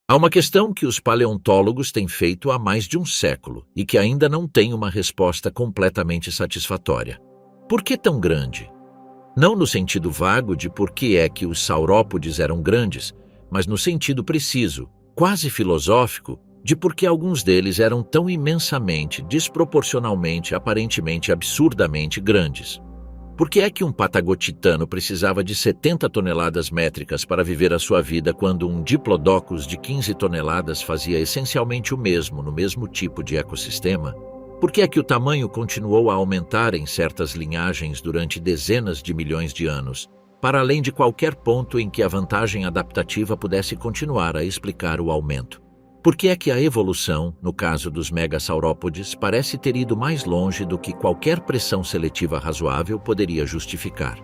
Há uma questão que os paleontólogos têm feito há mais de um século e que ainda não tem uma resposta completamente satisfatória. Por que tão grande? Não no sentido vago de por que é que os saurópodes eram grandes, mas no sentido preciso, quase filosófico, de por que alguns deles eram tão imensamente, desproporcionalmente, aparentemente absurdamente grandes. Por que é que um patagotitano precisava de 70 toneladas métricas para viver a sua vida quando um diplodocus de 15 toneladas fazia essencialmente o mesmo no mesmo tipo de ecossistema? Por que é que o tamanho continuou a aumentar em certas linhagens durante dezenas de milhões de anos, para além de qualquer ponto em que a vantagem adaptativa pudesse continuar a explicar o aumento? Por que é que a evolução, no caso dos megasaurópodes, parece ter ido mais longe do que qualquer pressão seletiva razoável poderia justificar?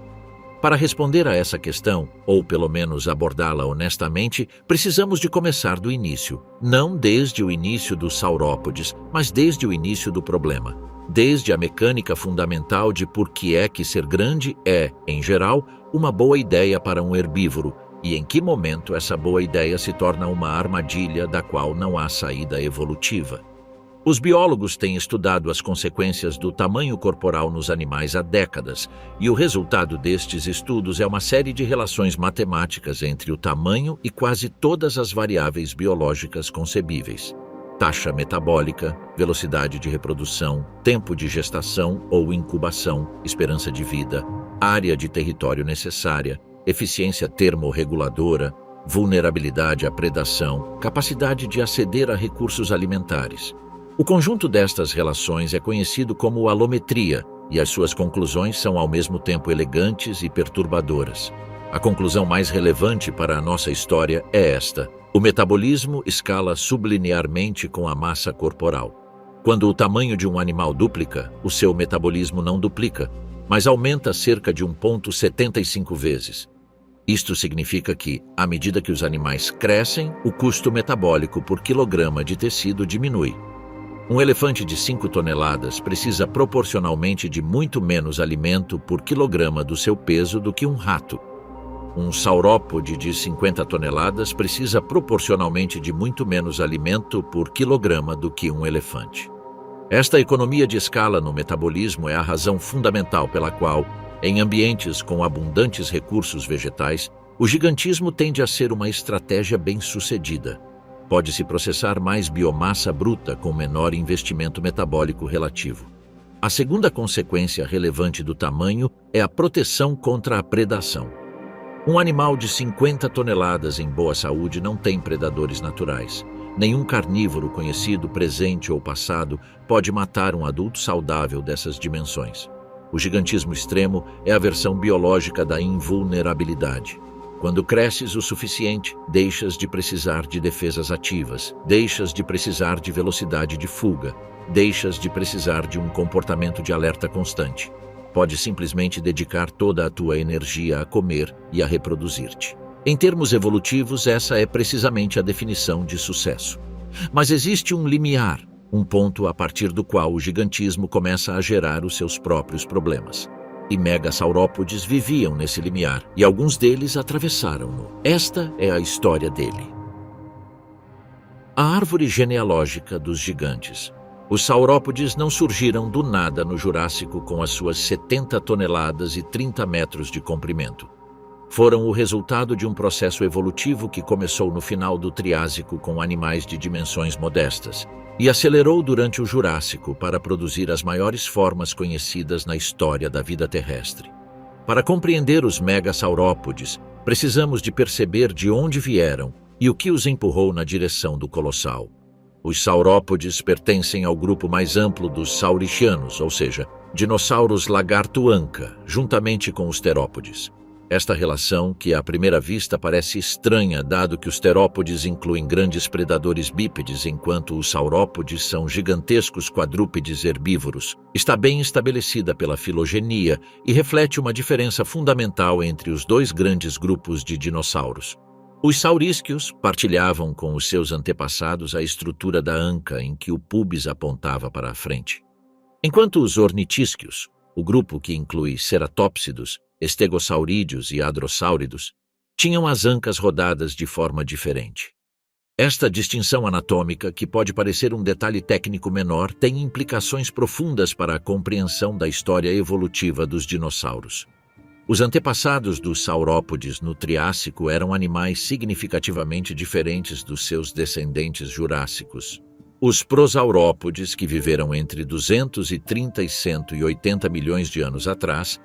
Para responder a essa questão, ou pelo menos abordá-la honestamente, precisamos de começar do início. Não desde o início dos saurópodes, mas desde o início do problema. Desde a mecânica fundamental de por que é que ser grande é, em geral, uma boa ideia para um herbívoro, e em que momento essa boa ideia se torna uma armadilha da qual não há saída evolutiva. Os biólogos têm estudado as consequências do tamanho corporal nos animais há décadas, e o resultado destes estudos é uma série de relações matemáticas entre o tamanho e quase todas as variáveis biológicas concebíveis. Taxa metabólica, velocidade de reprodução, tempo de gestação ou incubação, esperança de vida, área de território necessária, eficiência termorreguladora, vulnerabilidade à predação, capacidade de aceder a recursos alimentares. O conjunto destas relações é conhecido como alometria, e as suas conclusões são ao mesmo tempo elegantes e perturbadoras. A conclusão mais relevante para a nossa história é esta: o metabolismo escala sublinearmente com a massa corporal. Quando o tamanho de um animal duplica, o seu metabolismo não duplica, mas aumenta cerca de 1,75 vezes. Isto significa que, à medida que os animais crescem, o custo metabólico por quilograma de tecido diminui. Um elefante de 5 toneladas precisa proporcionalmente de muito menos alimento por quilograma do seu peso do que um rato. Um saurópode de 50 toneladas precisa proporcionalmente de muito menos alimento por quilograma do que um elefante. Esta economia de escala no metabolismo é a razão fundamental pela qual, em ambientes com abundantes recursos vegetais, o gigantismo tende a ser uma estratégia bem-sucedida. Pode-se processar mais biomassa bruta com menor investimento metabólico relativo. A segunda consequência relevante do tamanho é a proteção contra a predação. Um animal de 50 toneladas em boa saúde não tem predadores naturais. Nenhum carnívoro conhecido, presente ou passado, pode matar um adulto saudável dessas dimensões. O gigantismo extremo é a versão biológica da invulnerabilidade. Quando cresces o suficiente, deixas de precisar de defesas ativas, deixas de precisar de velocidade de fuga, deixas de precisar de um comportamento de alerta constante. Podes simplesmente dedicar toda a tua energia a comer e a reproduzir-te. Em termos evolutivos, essa é precisamente a definição de sucesso. Mas existe um limiar, um ponto a partir do qual o gigantismo começa a gerar os seus próprios problemas. E megasaurópodes viviam nesse limiar, e alguns deles atravessaram-no. Esta é a história dele. A árvore genealógica dos gigantes. Os saurópodes não surgiram do nada no Jurássico com as suas 70 toneladas e 30 metros de comprimento. Foram o resultado de um processo evolutivo que começou no final do Triásico com animais de dimensões modestas e acelerou durante o Jurássico para produzir as maiores formas conhecidas na história da vida terrestre. Para compreender os megasaurópodes, precisamos de perceber de onde vieram e o que os empurrou na direção do colossal. Os saurópodes pertencem ao grupo mais amplo dos saurichianos, ou seja, dinossauros lagarto-anca, juntamente com os terópodes. Esta relação, que à primeira vista parece estranha, dado que os terópodes incluem grandes predadores bípedes enquanto os saurópodes são gigantescos quadrúpedes herbívoros, está bem estabelecida pela filogenia e reflete uma diferença fundamental entre os dois grandes grupos de dinossauros. Os saurísquios partilhavam com os seus antepassados a estrutura da anca em que o pubis apontava para a frente. Enquanto os ornitísquios, o grupo que inclui ceratópsidos, estegosaurídeos e hadrossáuridos, tinham as ancas rodadas de forma diferente. Esta distinção anatômica, que pode parecer um detalhe técnico menor, tem implicações profundas para a compreensão da história evolutiva dos dinossauros. Os antepassados dos saurópodes no Triássico eram animais significativamente diferentes dos seus descendentes jurássicos. Os prosaurópodes, que viveram entre 230 e 180 milhões de anos atrás,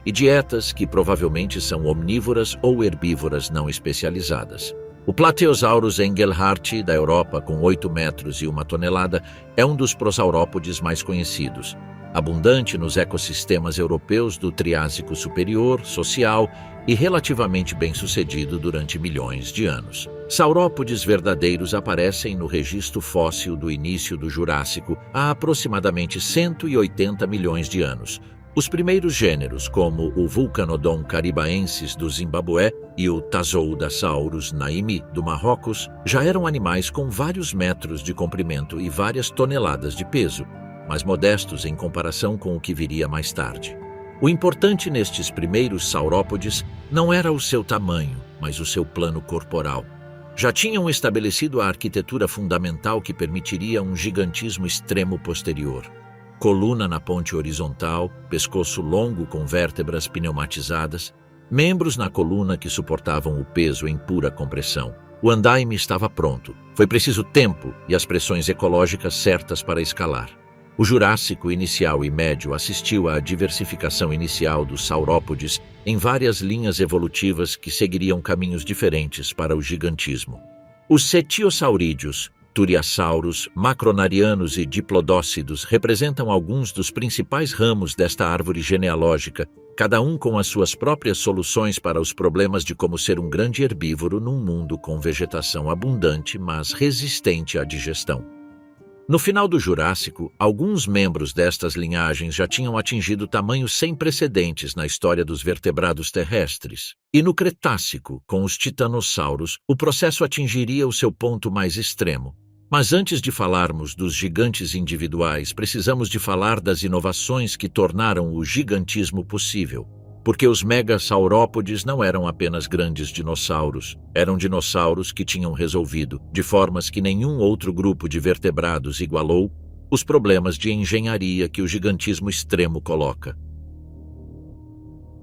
e dietas que provavelmente são omnívoras ou herbívoras não especializadas. O Plateosaurus engelhardt, da Europa, com 8 metros e 1 tonelada, é um dos prosaurópodes mais conhecidos, abundante nos ecossistemas europeus do Triássico Superior, social e relativamente bem-sucedido durante milhões de anos. Saurópodes verdadeiros aparecem no registro fóssil do início do Jurássico há aproximadamente 180 milhões de anos. Os primeiros gêneros, como o Vulcanodon caribaensis do Zimbabue e o Tasoudasaurus naimi do Marrocos, já eram animais com vários metros de comprimento e várias toneladas de peso, mas modestos em comparação com o que viria mais tarde. O importante nestes primeiros saurópodes não era o seu tamanho, mas o seu plano corporal. Já tinham estabelecido a arquitetura fundamental que permitiria um gigantismo extremo posterior. Coluna na ponte horizontal, pescoço longo com vértebras pneumatizadas, membros na coluna que suportavam o peso em pura compressão. O andaime estava pronto. Foi preciso tempo e as pressões ecológicas certas para escalar. O Jurássico inicial e médio assistiu à diversificação inicial dos saurópodes em várias linhas evolutivas que seguiriam caminhos diferentes para o gigantismo. Os cetiosaurídeos, turiassauros, macronarianos e diplodócidos representam alguns dos principais ramos desta árvore genealógica, cada um com as suas próprias soluções para os problemas de como ser um grande herbívoro num mundo com vegetação abundante, mas resistente à digestão. No final do Jurássico, alguns membros destas linhagens já tinham atingido tamanhos sem precedentes na história dos vertebrados terrestres. E no Cretácico, com os titanossauros, o processo atingiria o seu ponto mais extremo. Mas antes de falarmos dos gigantes individuais, precisamos de falar das inovações que tornaram o gigantismo possível. Porque os megasaurópodes não eram apenas grandes dinossauros, eram dinossauros que tinham resolvido, de formas que nenhum outro grupo de vertebrados igualou, os problemas de engenharia que o gigantismo extremo coloca.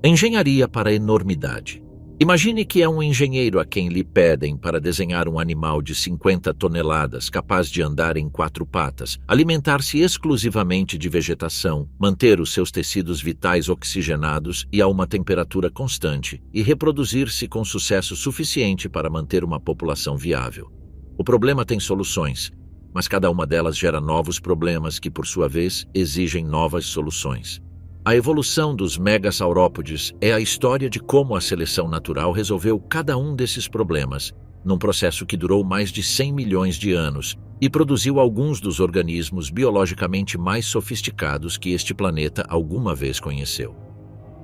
Engenharia para a enormidade. Imagine que é um engenheiro a quem lhe pedem para desenhar um animal de 50 toneladas, capaz de andar em 4 patas, alimentar-se exclusivamente de vegetação, manter os seus tecidos vitais oxigenados e a uma temperatura constante, e reproduzir-se com sucesso suficiente para manter uma população viável. O problema tem soluções, mas cada uma delas gera novos problemas que, por sua vez, exigem novas soluções. A evolução dos megasaurópodes é a história de como a seleção natural resolveu cada um desses problemas, num processo que durou mais de 100 milhões de anos e produziu alguns dos organismos biologicamente mais sofisticados que este planeta alguma vez conheceu.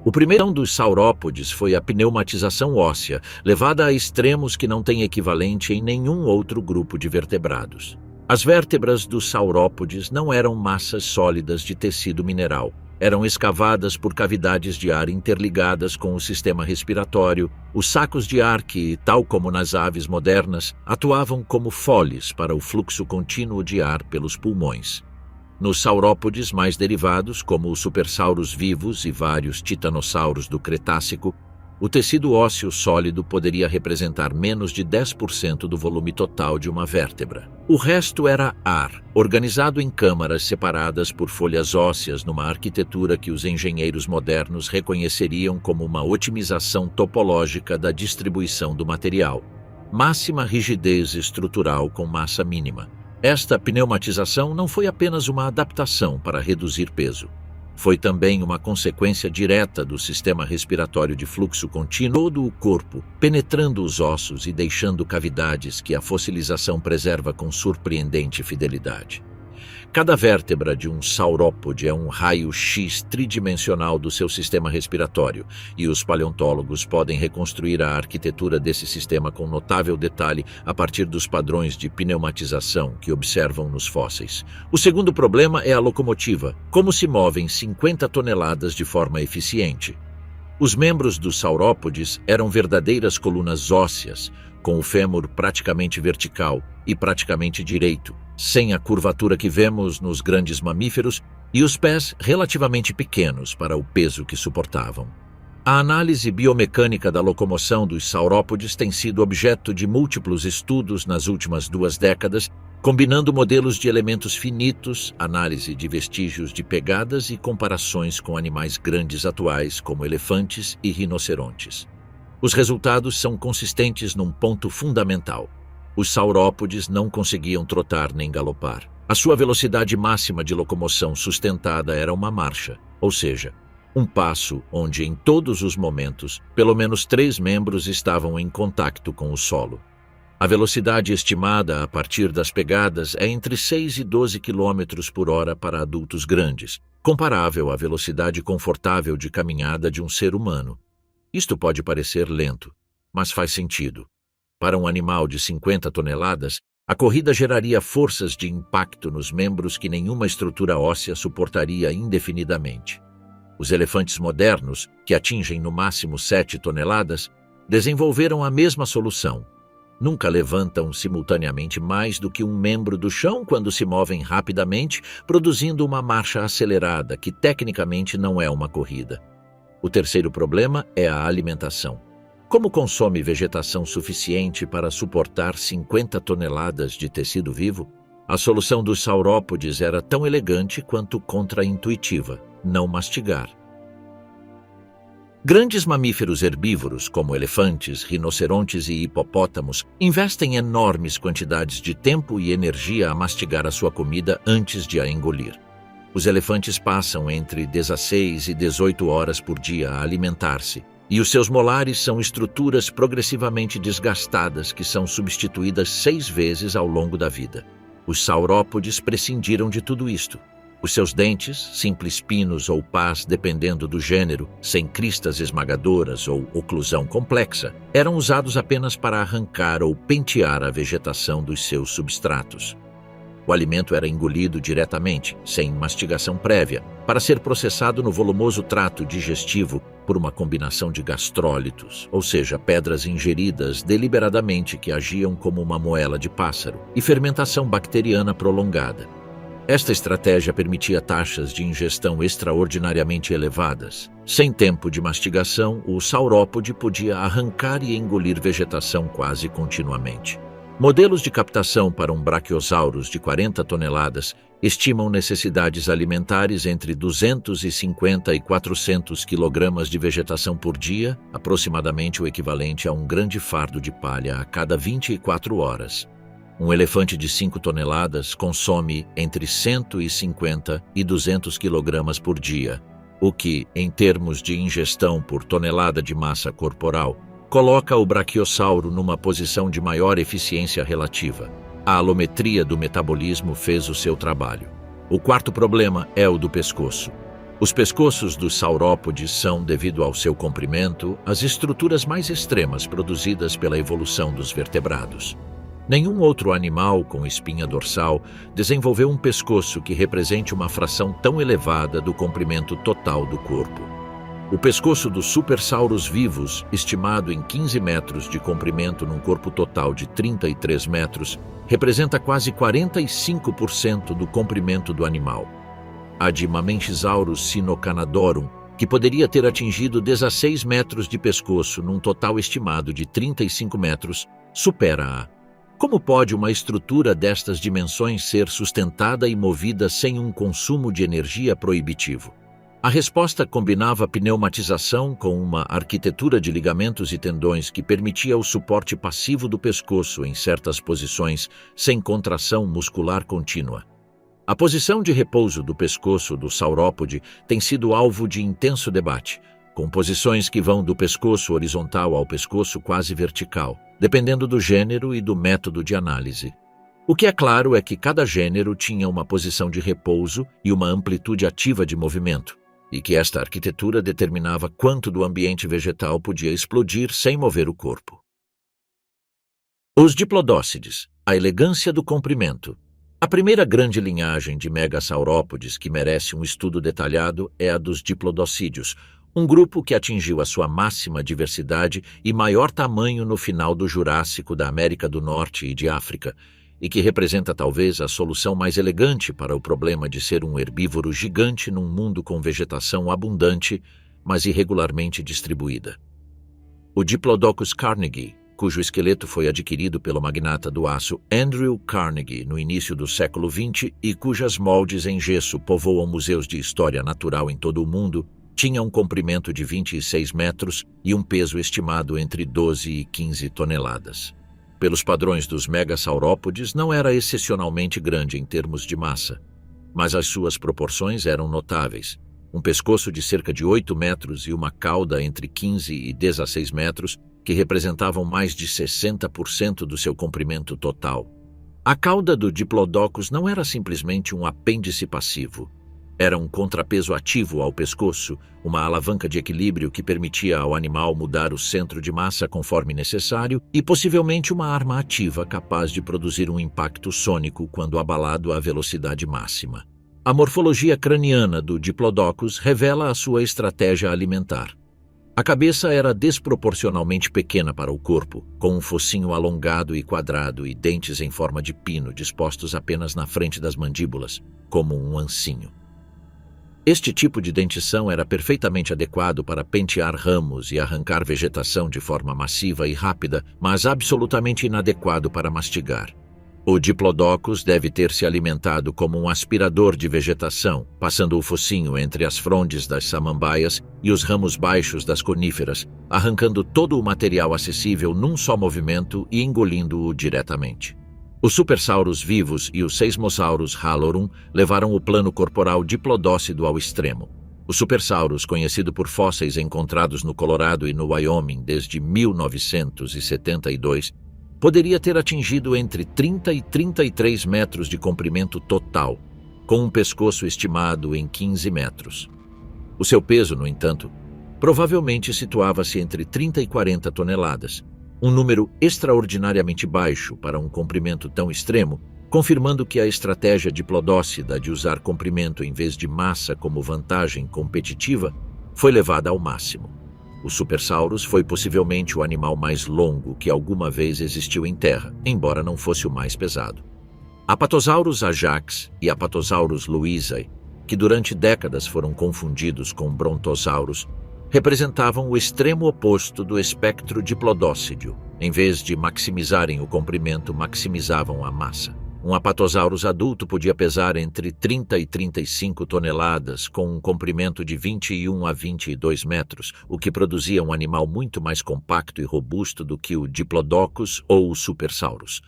O primeiro dos saurópodes foi a pneumatização óssea, levada a extremos que não têm equivalente em nenhum outro grupo de vertebrados. As vértebras dos saurópodes não eram massas sólidas de tecido mineral. Eram escavadas por cavidades de ar interligadas com o sistema respiratório. Os sacos de ar que, tal como nas aves modernas, atuavam como foles para o fluxo contínuo de ar pelos pulmões. Nos saurópodes mais derivados, como os supersauros vivos e vários titanossauros do Cretácico, o tecido ósseo sólido poderia representar menos de 10% do volume total de uma vértebra. O resto era ar, organizado em câmaras separadas por folhas ósseas numa arquitetura que os engenheiros modernos reconheceriam como uma otimização topológica da distribuição do material. Máxima rigidez estrutural com massa mínima. Esta pneumatização não foi apenas uma adaptação para reduzir peso. Foi também uma consequência direta do sistema respiratório de fluxo contínuo todo o corpo, penetrando os ossos e deixando cavidades que a fossilização preserva com surpreendente fidelidade. Cada vértebra de um saurópode é um raio-x tridimensional do seu sistema respiratório, e os paleontólogos podem reconstruir a arquitetura desse sistema com notável detalhe a partir dos padrões de pneumatização que observam nos fósseis. O segundo problema é a locomotiva, como se movem 50 toneladas de forma eficiente. Os membros dos saurópodes eram verdadeiras colunas ósseas, com o fêmur praticamente vertical e praticamente direito, sem a curvatura que vemos nos grandes mamíferos, e os pés relativamente pequenos para o peso que suportavam. A análise biomecânica da locomoção dos saurópodes tem sido objeto de múltiplos estudos nas últimas 2 décadas, combinando modelos de elementos finitos, análise de vestígios de pegadas e comparações com animais grandes atuais como elefantes e rinocerontes. Os resultados são consistentes num ponto fundamental. Os saurópodes não conseguiam trotar nem galopar. A sua velocidade máxima de locomoção sustentada era uma marcha, ou seja, um passo onde em todos os momentos, pelo menos 3 membros estavam em contato com o solo. A velocidade estimada a partir das pegadas é entre 6 e 12 km por hora para adultos grandes, comparável à velocidade confortável de caminhada de um ser humano. Isto pode parecer lento, mas faz sentido. Para um animal de 50 toneladas, a corrida geraria forças de impacto nos membros que nenhuma estrutura óssea suportaria indefinidamente. Os elefantes modernos, que atingem no máximo 7 toneladas, desenvolveram a mesma solução. Nunca levantam simultaneamente mais do que um membro do chão quando se movem rapidamente, produzindo uma marcha acelerada, que tecnicamente não é uma corrida. O terceiro problema é a alimentação. Como consome vegetação suficiente para suportar 50 toneladas de tecido vivo? A solução dos saurópodes era tão elegante quanto contraintuitiva: não mastigar. Grandes mamíferos herbívoros, como elefantes, rinocerontes e hipopótamos, investem enormes quantidades de tempo e energia a mastigar a sua comida antes de a engolir. Os elefantes passam entre 16 e 18 horas por dia a alimentar-se, e os seus molares são estruturas progressivamente desgastadas que são substituídas 6 vezes ao longo da vida. Os saurópodes prescindiram de tudo isto. Os seus dentes, simples pinos ou pás dependendo do gênero, sem cristas esmagadoras ou oclusão complexa, eram usados apenas para arrancar ou pentear a vegetação dos seus substratos. O alimento era engolido diretamente, sem mastigação prévia, para ser processado no volumoso trato digestivo por uma combinação de gastrólitos, ou seja, pedras ingeridas deliberadamente que agiam como uma moela de pássaro, e fermentação bacteriana prolongada. Esta estratégia permitia taxas de ingestão extraordinariamente elevadas. Sem tempo de mastigação, o saurópode podia arrancar e engolir vegetação quase continuamente. Modelos de captação para um brachiosaurus de 40 toneladas estimam necessidades alimentares entre 250 e 400 kg de vegetação por dia, aproximadamente o equivalente a um grande fardo de palha a cada 24 horas. Um elefante de 5 toneladas consome entre 150 e 200 kg por dia, o que, em termos de ingestão por tonelada de massa corporal, coloca o braquiossauro numa posição de maior eficiência relativa. A alometria do metabolismo fez o seu trabalho. O quarto problema é o do pescoço. Os pescoços dos saurópodes são, devido ao seu comprimento, as estruturas mais extremas produzidas pela evolução dos vertebrados. Nenhum outro animal com espinha dorsal desenvolveu um pescoço que represente uma fração tão elevada do comprimento total do corpo. O pescoço dos supersauros vivos, estimado em 15 metros de comprimento num corpo total de 33 metros, representa quase 45% do comprimento do animal. A de Mamenchisaurus sinocanadorum, que poderia ter atingido 16 metros de pescoço num total estimado de 35 metros, supera-a. Como pode uma estrutura destas dimensões ser sustentada e movida sem um consumo de energia proibitivo? A resposta combinava pneumatização com uma arquitetura de ligamentos e tendões que permitia o suporte passivo do pescoço em certas posições, sem contração muscular contínua. A posição de repouso do pescoço do saurópode tem sido alvo de intenso debate, com posições que vão do pescoço horizontal ao pescoço quase vertical, dependendo do gênero e do método de análise. O que é claro é que cada gênero tinha uma posição de repouso e uma amplitude ativa de movimento, e que esta arquitetura determinava quanto do ambiente vegetal podia explodir sem mover o corpo. Os diplodócides, a elegância do comprimento. A primeira grande linhagem de megasaurópodes que merece um estudo detalhado é a dos diplodocídeos, um grupo que atingiu a sua máxima diversidade e maior tamanho no final do Jurássico da América do Norte e de África, e que representa talvez a solução mais elegante para o problema de ser um herbívoro gigante num mundo com vegetação abundante, mas irregularmente distribuída. O Diplodocus carnegie, cujo esqueleto foi adquirido pelo magnata do aço Andrew Carnegie no início do século XX e cujas moldes em gesso povoam museus de história natural em todo o mundo, tinha um comprimento de 26 metros e um peso estimado entre 12 e 15 toneladas. Pelos padrões dos megasaurópodes, não era excepcionalmente grande em termos de massa, mas as suas proporções eram notáveis. Um pescoço de cerca de 8 metros e uma cauda entre 15 e 16 metros, que representavam mais de 60% do seu comprimento total. A cauda do Diplodocus não era simplesmente um apêndice passivo. Era um contrapeso ativo ao pescoço, uma alavanca de equilíbrio que permitia ao animal mudar o centro de massa conforme necessário e possivelmente uma arma ativa capaz de produzir um impacto sônico quando abalado à velocidade máxima. A morfologia craniana do Diplodocus revela a sua estratégia alimentar. A cabeça era desproporcionalmente pequena para o corpo, com um focinho alongado e quadrado e dentes em forma de pino dispostos apenas na frente das mandíbulas, como um ancinho. Este tipo de dentição era perfeitamente adequado para pentear ramos e arrancar vegetação de forma massiva e rápida, mas absolutamente inadequado para mastigar. O Diplodocus deve ter se alimentado como um aspirador de vegetação, passando o focinho entre as frondes das samambaias e os ramos baixos das coníferas, arrancando todo o material acessível num só movimento e engolindo-o diretamente. Os supersauros vivos e os seismossauros Halorum levaram o plano corporal diplodócido ao extremo. Os supersauros, conhecido por fósseis encontrados no Colorado e no Wyoming desde 1972, poderia ter atingido entre 30 e 33 metros de comprimento total, com um pescoço estimado em 15 metros. O seu peso, no entanto, provavelmente situava-se entre 30 e 40 toneladas, um número extraordinariamente baixo para um comprimento tão extremo, confirmando que a estratégia diplodócida de usar comprimento em vez de massa como vantagem competitiva foi levada ao máximo. O Supersaurus foi possivelmente o animal mais longo que alguma vez existiu em terra, embora não fosse o mais pesado. Apatosaurus ajax e Apatosaurus louisei, que durante décadas foram confundidos com Brontosaurus, representavam o extremo oposto do espectro diplodócide. Em vez de maximizarem o comprimento, maximizavam a massa. Um Apatosaurus adulto podia pesar entre 30 e 35 toneladas, com um comprimento de 21 a 22 metros, o que produzia um animal muito mais compacto e robusto do que o Diplodocus ou o Supersaurus.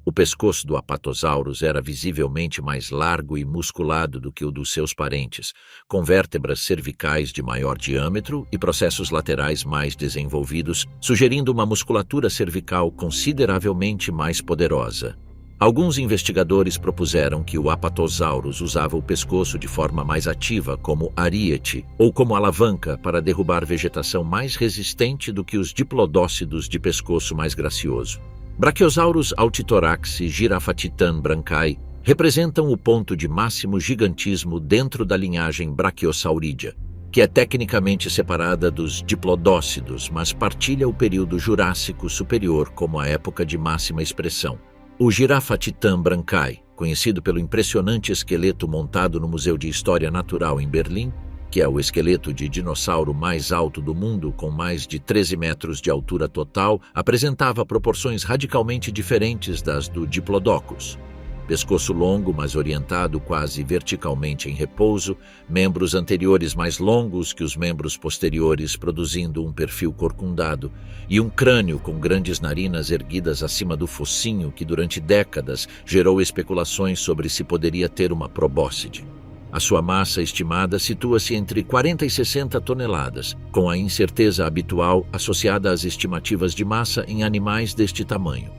O pescoço do Apatosaurus era visivelmente mais largo e musculado do que o dos seus parentes, com vértebras cervicais de maior diâmetro e processos laterais mais desenvolvidos, sugerindo uma musculatura cervical consideravelmente mais poderosa. Alguns investigadores propuseram que o Apatosaurus usava o pescoço de forma mais ativa como ariete ou como alavanca para derrubar vegetação mais resistente do que os diplodócidos de pescoço mais gracioso. Brachiosaurus altithorax e Giraffatitan brancai representam o ponto de máximo gigantismo dentro da linhagem Brachiosauridia, que é tecnicamente separada dos diplodócidos, mas partilha o período Jurássico superior como a época de máxima expressão. O Giraffatitan brancai, conhecido pelo impressionante esqueleto montado no Museu de História Natural em Berlim, que é o esqueleto de dinossauro mais alto do mundo, com mais de 13 metros de altura total, apresentava proporções radicalmente diferentes das do Diplodocus. Pescoço longo, mas orientado quase verticalmente em repouso, membros anteriores mais longos que os membros posteriores, produzindo um perfil corcundado, e um crânio com grandes narinas erguidas acima do focinho que durante décadas gerou especulações sobre se poderia ter uma probóscide. A sua massa estimada situa-se entre 40 e 60 toneladas, com a incerteza habitual associada às estimativas de massa em animais deste tamanho.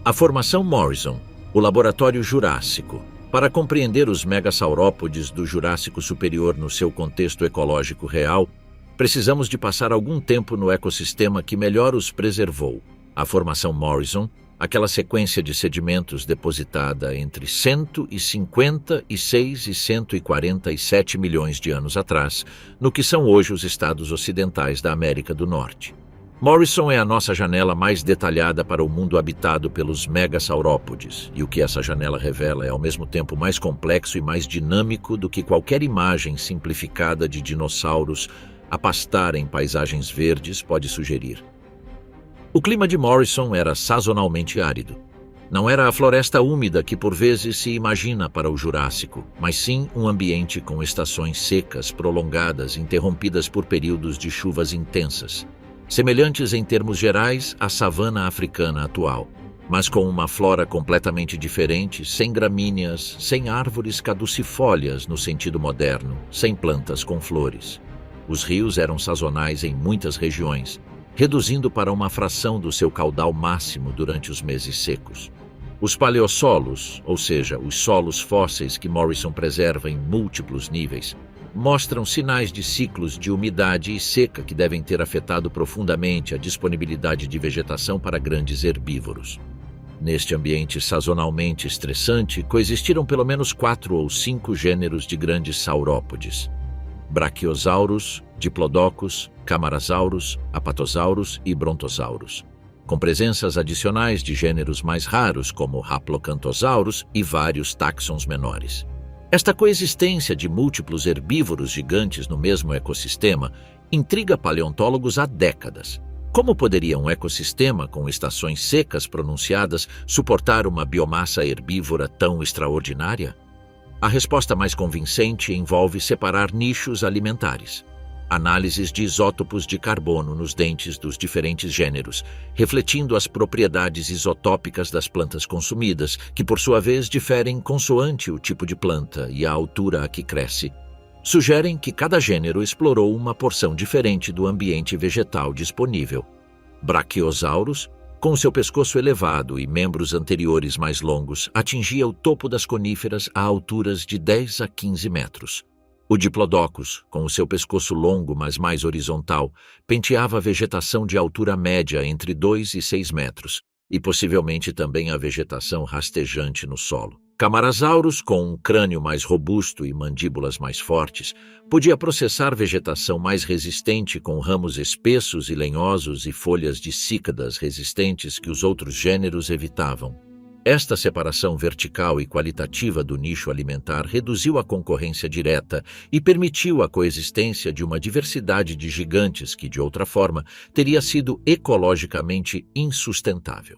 A Formação Morrison, o Laboratório Jurássico. Para compreender os megasaurópodes do Jurássico Superior no seu contexto ecológico real, precisamos de passar algum tempo no ecossistema que melhor os preservou. A Formação Morrison aquela sequência de sedimentos depositada entre 156 e 147 milhões de anos atrás, no que são hoje os estados ocidentais da América do Norte. Morrison é a nossa janela mais detalhada para o mundo habitado pelos megasaurópodes, e o que essa janela revela é ao mesmo tempo mais complexo e mais dinâmico do que qualquer imagem simplificada de dinossauros a pastar em paisagens verdes pode sugerir. O clima de Morrison era sazonalmente árido. Não era a floresta úmida que por vezes se imagina para o Jurássico, mas sim um ambiente com estações secas, prolongadas, interrompidas por períodos de chuvas intensas, semelhantes em termos gerais à savana africana atual, mas com uma flora completamente diferente, sem gramíneas, sem árvores caducifólias no sentido moderno, sem plantas com flores. Os rios eram sazonais em muitas regiões, reduzindo para uma fração do seu caudal máximo durante os meses secos. Os paleossolos, ou seja, os solos fósseis que Morrison preserva em múltiplos níveis, mostram sinais de ciclos de umidade e seca que devem ter afetado profundamente a disponibilidade de vegetação para grandes herbívoros. Neste ambiente sazonalmente estressante, coexistiram pelo menos 4 ou 5 gêneros de grandes saurópodes: Brachiosaurus, Diplodocus, Camarasaurus, Apatosaurus e Brontosaurus, com presenças adicionais de gêneros mais raros como Haplocanthosaurus e vários táxons menores. Esta coexistência de múltiplos herbívoros gigantes no mesmo ecossistema intriga paleontólogos há décadas. Como poderia um ecossistema com estações secas pronunciadas suportar uma biomassa herbívora tão extraordinária? A resposta mais convincente envolve separar nichos alimentares. Análises de isótopos de carbono nos dentes dos diferentes gêneros, refletindo as propriedades isotópicas das plantas consumidas, que por sua vez diferem consoante o tipo de planta e a altura a que cresce, sugerem que cada gênero explorou uma porção diferente do ambiente vegetal disponível. Brachiosaurus, com seu pescoço elevado e membros anteriores mais longos, atingia o topo das coníferas a alturas de 10 a 15 metros. O Diplodocus, com o seu pescoço longo, mas mais horizontal, penteava a vegetação de altura média entre 2 e 6 metros, e possivelmente também a vegetação rastejante no solo. Camarasaurus, com um crânio mais robusto e mandíbulas mais fortes, podia processar vegetação mais resistente com ramos espessos e lenhosos e folhas de cícadas resistentes que os outros gêneros evitavam. Esta separação vertical e qualitativa do nicho alimentar reduziu a concorrência direta e permitiu a coexistência de uma diversidade de gigantes que, de outra forma, teria sido ecologicamente insustentável.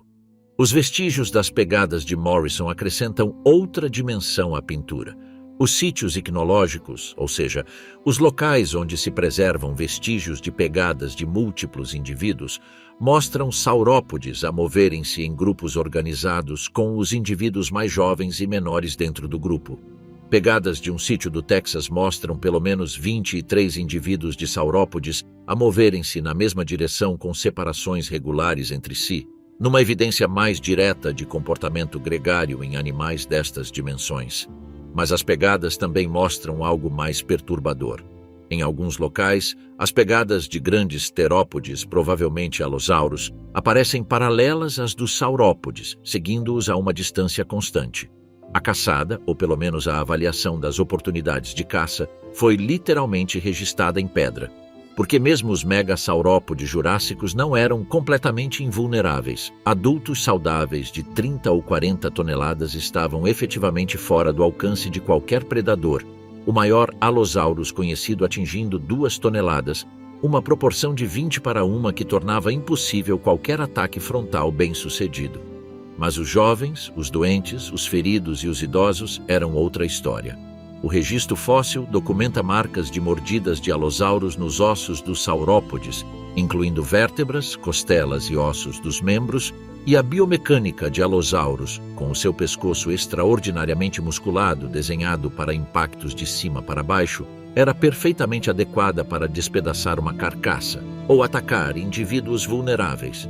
Os vestígios das pegadas de Morrison acrescentam outra dimensão à pintura. Os sítios icnológicos, ou seja, os locais onde se preservam vestígios de pegadas de múltiplos indivíduos, mostram saurópodes a moverem-se em grupos organizados com os indivíduos mais jovens e menores dentro do grupo. Pegadas de um sítio do Texas mostram pelo menos 23 indivíduos de saurópodes a moverem-se na mesma direção com separações regulares entre si, numa evidência mais direta de comportamento gregário em animais destas dimensões. Mas as pegadas também mostram algo mais perturbador. Em alguns locais, as pegadas de grandes terópodes, provavelmente alosauros, aparecem paralelas às dos saurópodes, seguindo-os a uma distância constante. A caçada, ou pelo menos a avaliação das oportunidades de caça, foi literalmente registrada em pedra, porque mesmo os megasaurópodes jurássicos não eram completamente invulneráveis. Adultos saudáveis de 30 ou 40 toneladas estavam efetivamente fora do alcance de qualquer predador, o maior Allosaurus conhecido atingindo 2 toneladas, uma proporção de 20 para 1 que tornava impossível qualquer ataque frontal bem-sucedido. Mas os jovens, os doentes, os feridos e os idosos eram outra história. O registro fóssil documenta marcas de mordidas de allosaurus nos ossos dos saurópodes, incluindo vértebras, costelas e ossos dos membros, e a biomecânica de allosaurus, com o seu pescoço extraordinariamente musculado desenhado para impactos de cima para baixo, era perfeitamente adequada para despedaçar uma carcaça ou atacar indivíduos vulneráveis.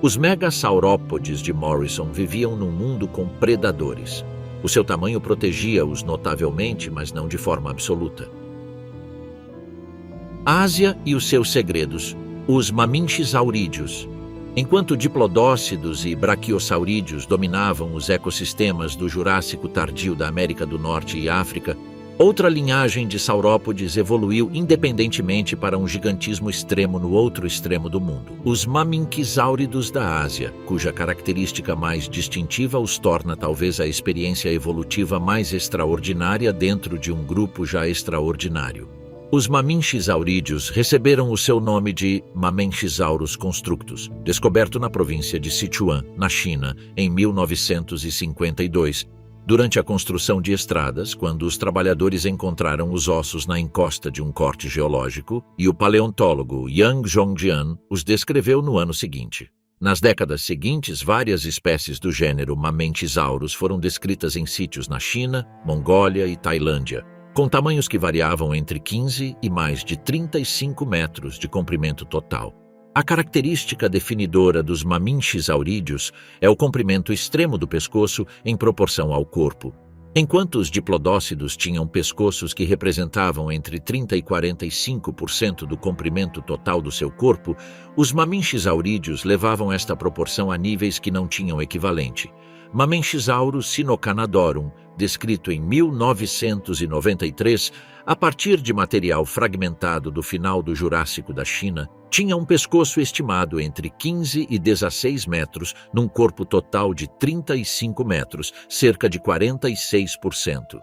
Os megasaurópodes de Morrison viviam num mundo com predadores. O seu tamanho protegia-os notavelmente, mas não de forma absoluta. A Ásia e os seus segredos, os maminchesaurídeos. Enquanto diplodócidos e braquiosaurídeos dominavam os ecossistemas do Jurássico tardio da América do Norte e África, outra linhagem de saurópodes evoluiu independentemente para um gigantismo extremo no outro extremo do mundo. Os maminquizáuridos da Ásia, cuja característica mais distintiva os torna talvez a experiência evolutiva mais extraordinária dentro de um grupo já extraordinário. Os maminchisáurídeos receberam o seu nome de Mamenchisaurus constructus, descoberto na província de Sichuan, na China, em 1952, durante a construção de estradas, quando os trabalhadores encontraram os ossos na encosta de um corte geológico, e o paleontólogo Yang Zhongjian os descreveu no ano seguinte. Nas décadas seguintes, várias espécies do gênero Mamenchisaurus foram descritas em sítios na China, Mongólia e Tailândia, com tamanhos que variavam entre 15 e mais de 35 metros de comprimento total. A característica definidora dos maminchizaurídeos é o comprimento extremo do pescoço em proporção ao corpo. Enquanto os diplodócidos tinham pescoços que representavam entre 30% e 45% do comprimento total do seu corpo, os maminchizaurídeos levavam esta proporção a níveis que não tinham equivalente. Mamenchisaurus sinocanadorum, descrito em 1993, a partir de material fragmentado do final do Jurássico da China, tinha um pescoço estimado entre 15 e 16 metros, num corpo total de 35 metros, cerca de 46%.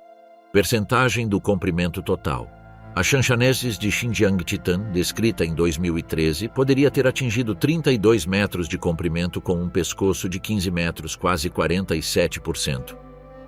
Percentagem do comprimento total. A Shanxanensis de Xinjiang-Titan, descrita em 2013, poderia ter atingido 32 metros de comprimento com um pescoço de 15 metros, quase 47%.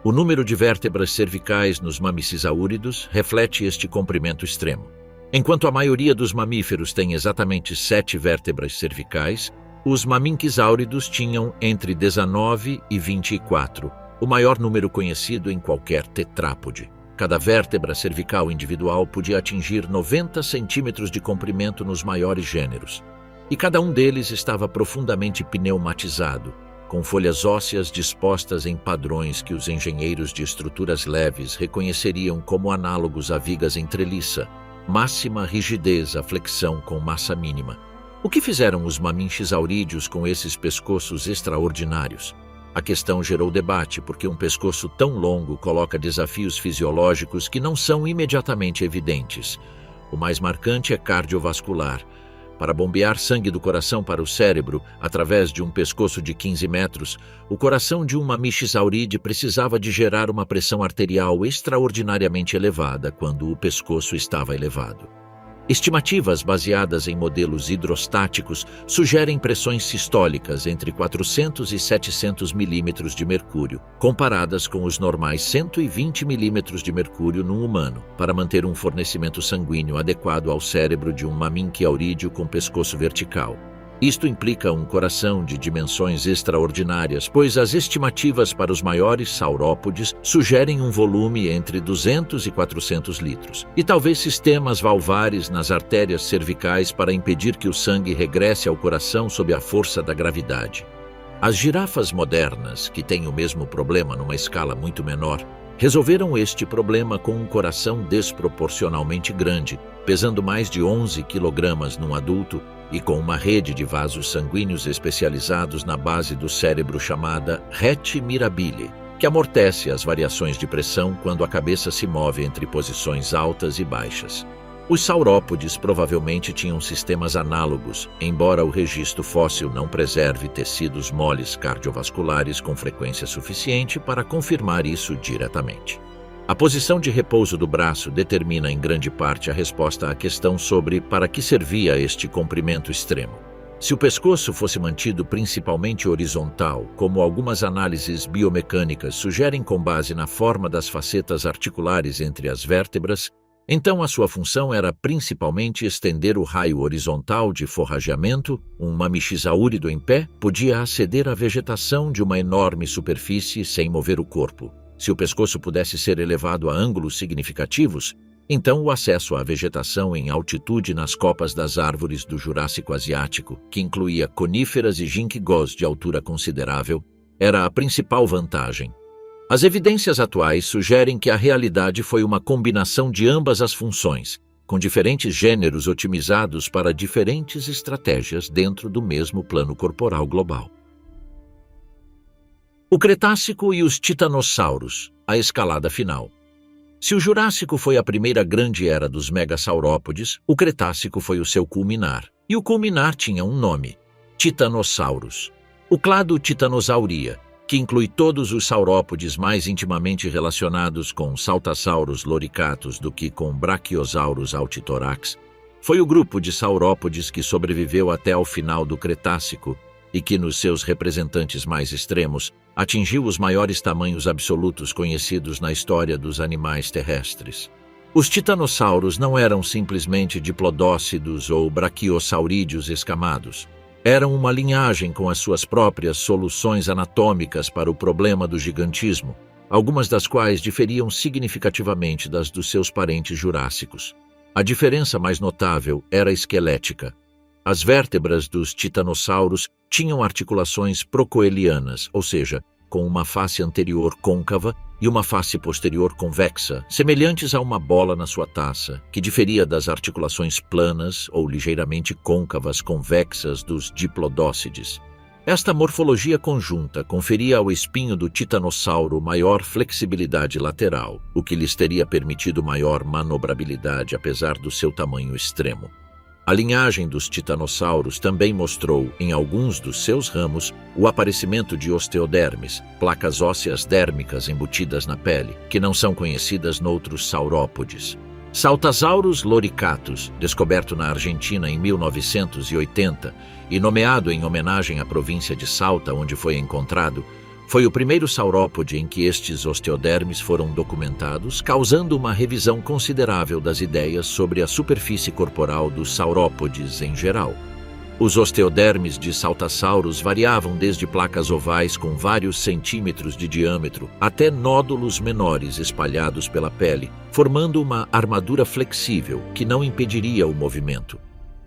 O número de vértebras cervicais nos mamicisaúridos reflete este comprimento extremo. Enquanto a maioria dos mamíferos tem exatamente 7 vértebras cervicais, os maminquisáuridos tinham entre 19 e 24, o maior número conhecido em qualquer tetrápode. Cada vértebra cervical individual podia atingir 90 centímetros de comprimento nos maiores gêneros, e cada um deles estava profundamente pneumatizado, com folhas ósseas dispostas em padrões que os engenheiros de estruturas leves reconheceriam como análogos a vigas em treliça, máxima rigidez à flexão com massa mínima. O que fizeram os maminchizaurídeos com esses pescoços extraordinários? A questão gerou debate porque um pescoço tão longo coloca desafios fisiológicos que não são imediatamente evidentes. O mais marcante é cardiovascular. Para bombear sangue do coração para o cérebro, através de um pescoço de 15 metros, o coração de um mamichizaurídeo precisava de gerar uma pressão arterial extraordinariamente elevada quando o pescoço estava elevado. Estimativas baseadas em modelos hidrostáticos sugerem pressões sistólicas entre 400 e 700 milímetros de mercúrio, comparadas com os normais 120 milímetros de mercúrio num humano, para manter um fornecimento sanguíneo adequado ao cérebro de um maminquiaurídeo com pescoço vertical. Isto implica um coração de dimensões extraordinárias, pois as estimativas para os maiores saurópodes sugerem um volume entre 200 e 400 litros, e talvez sistemas valvares nas artérias cervicais para impedir que o sangue regresse ao coração sob a força da gravidade. As girafas modernas, que têm o mesmo problema numa escala muito menor, resolveram este problema com um coração desproporcionalmente grande, pesando mais de 11 kg num adulto, e com uma rede de vasos sanguíneos especializados na base do cérebro chamada rete mirabile, que amortece as variações de pressão quando a cabeça se move entre posições altas e baixas. Os saurópodes provavelmente tinham sistemas análogos, embora o registro fóssil não preserve tecidos moles cardiovasculares com frequência suficiente para confirmar isso diretamente. A posição de repouso do braço determina em grande parte a resposta à questão sobre para que servia este comprimento extremo. Se o pescoço fosse mantido principalmente horizontal, como algumas análises biomecânicas sugerem com base na forma das facetas articulares entre as vértebras, então a sua função era principalmente estender o raio horizontal de forrageamento. Um mamichisaúrido em pé podia aceder à vegetação de uma enorme superfície sem mover o corpo. Se o pescoço pudesse ser elevado a ângulos significativos, então o acesso à vegetação em altitude nas copas das árvores do Jurássico Asiático, que incluía coníferas e ginkgos de altura considerável, era a principal vantagem. As evidências atuais sugerem que a realidade foi uma combinação de ambas as funções, com diferentes gêneros otimizados para diferentes estratégias dentro do mesmo plano corporal global. O Cretácico e os titanossauros, a escalada final. Se o Jurássico foi a primeira grande era dos megassaurópodes, o Cretácico foi o seu culminar. E o culminar tinha um nome: Titanossauros. O clado Titanosauria, que inclui todos os saurópodes mais intimamente relacionados com Saltasaurus loricatus do que com Brachiosaurus altithorax, foi o grupo de saurópodes que sobreviveu até ao final do Cretácico e que, nos seus representantes mais extremos, atingiu os maiores tamanhos absolutos conhecidos na história dos animais terrestres. Os titanossauros não eram simplesmente diplodócidos ou braquiosaurídeos escamados. Eram uma linhagem com as suas próprias soluções anatômicas para o problema do gigantismo, algumas das quais diferiam significativamente das dos seus parentes jurássicos. A diferença mais notável era esquelética. As vértebras dos titanossauros tinham articulações procoelianas, ou seja, com uma face anterior côncava e uma face posterior convexa, semelhantes a uma bola na sua taça, que diferia das articulações planas ou ligeiramente côncavas convexas dos diplodócides. Esta morfologia conjunta conferia ao espinho do titanossauro maior flexibilidade lateral, o que lhes teria permitido maior manobrabilidade apesar do seu tamanho extremo. A linhagem dos titanossauros também mostrou, em alguns dos seus ramos, o aparecimento de osteodermes, placas ósseas dérmicas embutidas na pele, que não são conhecidas noutros saurópodes. Saltasaurus loricatus, descoberto na Argentina em 1980 e nomeado em homenagem à província de Salta, onde foi encontrado, foi o primeiro saurópode em que estes osteodermes foram documentados, causando uma revisão considerável das ideias sobre a superfície corporal dos saurópodes em geral. Os osteodermes de saltassauros variavam desde placas ovais com vários centímetros de diâmetro até nódulos menores espalhados pela pele, formando uma armadura flexível que não impediria o movimento.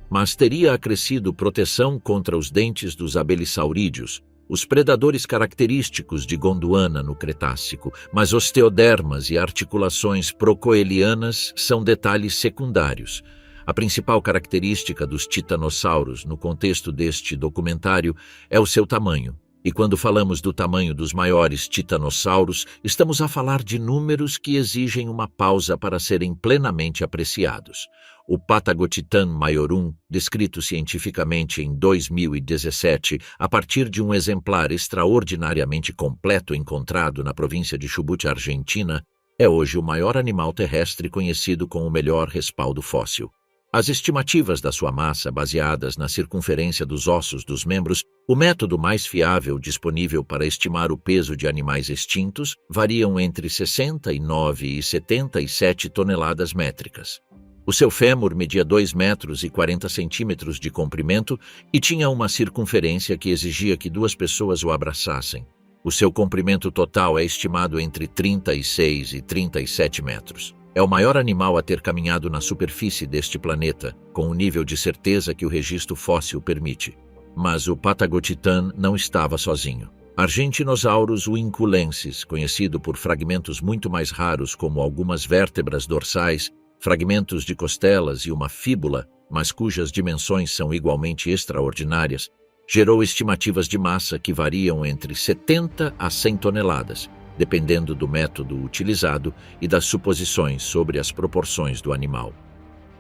Mas teria acrescido proteção contra os dentes dos abelissaurídeos, os predadores característicos de Gondwana no Cretácico, mas osteodermas e articulações procoelianas são detalhes secundários. A principal característica dos titanossauros no contexto deste documentário é o seu tamanho. E quando falamos do tamanho dos maiores titanossauros, estamos a falar de números que exigem uma pausa para serem plenamente apreciados. O Patagotitan maiorum, descrito cientificamente em 2017 a partir de um exemplar extraordinariamente completo encontrado na província de Chubut, Argentina, é hoje o maior animal terrestre conhecido com o melhor respaldo fóssil. As estimativas da sua massa, baseadas na circunferência dos ossos dos membros, o método mais fiável disponível para estimar o peso de animais extintos, variam entre 69 e 77 toneladas métricas. O seu fêmur media 2 metros e 40 centímetros de comprimento e tinha uma circunferência que exigia que 2 pessoas o abraçassem. O seu comprimento total é estimado entre 36 e 37 metros. É o maior animal a ter caminhado na superfície deste planeta, com o nível de certeza que o registro fóssil permite. Mas o Patagotitan não estava sozinho. Argentinosaurus winculensis, conhecido por fragmentos muito mais raros como algumas vértebras dorsais, fragmentos de costelas e uma fíbula, mas cujas dimensões são igualmente extraordinárias, gerou estimativas de massa que variam entre 70 a 100 toneladas, dependendo do método utilizado e das suposições sobre as proporções do animal.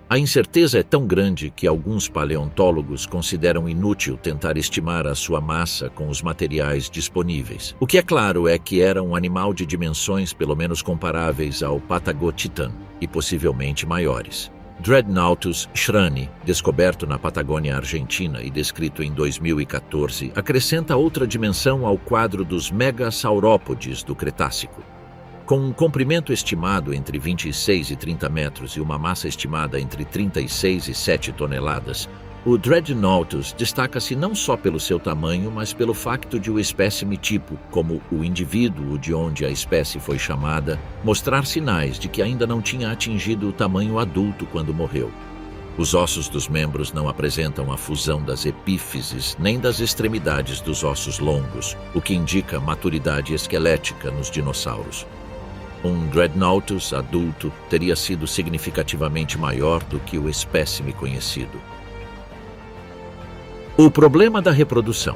A incerteza é tão grande que alguns paleontólogos consideram inútil tentar estimar a sua massa com os materiais disponíveis. O que é claro é que era um animal de dimensões pelo menos comparáveis ao Patagotitan e possivelmente maiores. Dreadnoughtus shrani, descoberto na Patagônia Argentina e descrito em 2014, acrescenta outra dimensão ao quadro dos megassaurópodes do Cretácico. Com um comprimento estimado entre 26 e 30 metros e uma massa estimada entre 36 e 7 toneladas, o Dreadnoughtus destaca-se não só pelo seu tamanho, mas pelo facto de o espécime tipo, como o indivíduo de onde a espécie foi chamada, mostrar sinais de que ainda não tinha atingido o tamanho adulto quando morreu. Os ossos dos membros não apresentam a fusão das epífises nem das extremidades dos ossos longos, o que indica maturidade esquelética nos dinossauros. Um Dreadnoughtus adulto teria sido significativamente maior do que o espécime conhecido. O problema da reprodução.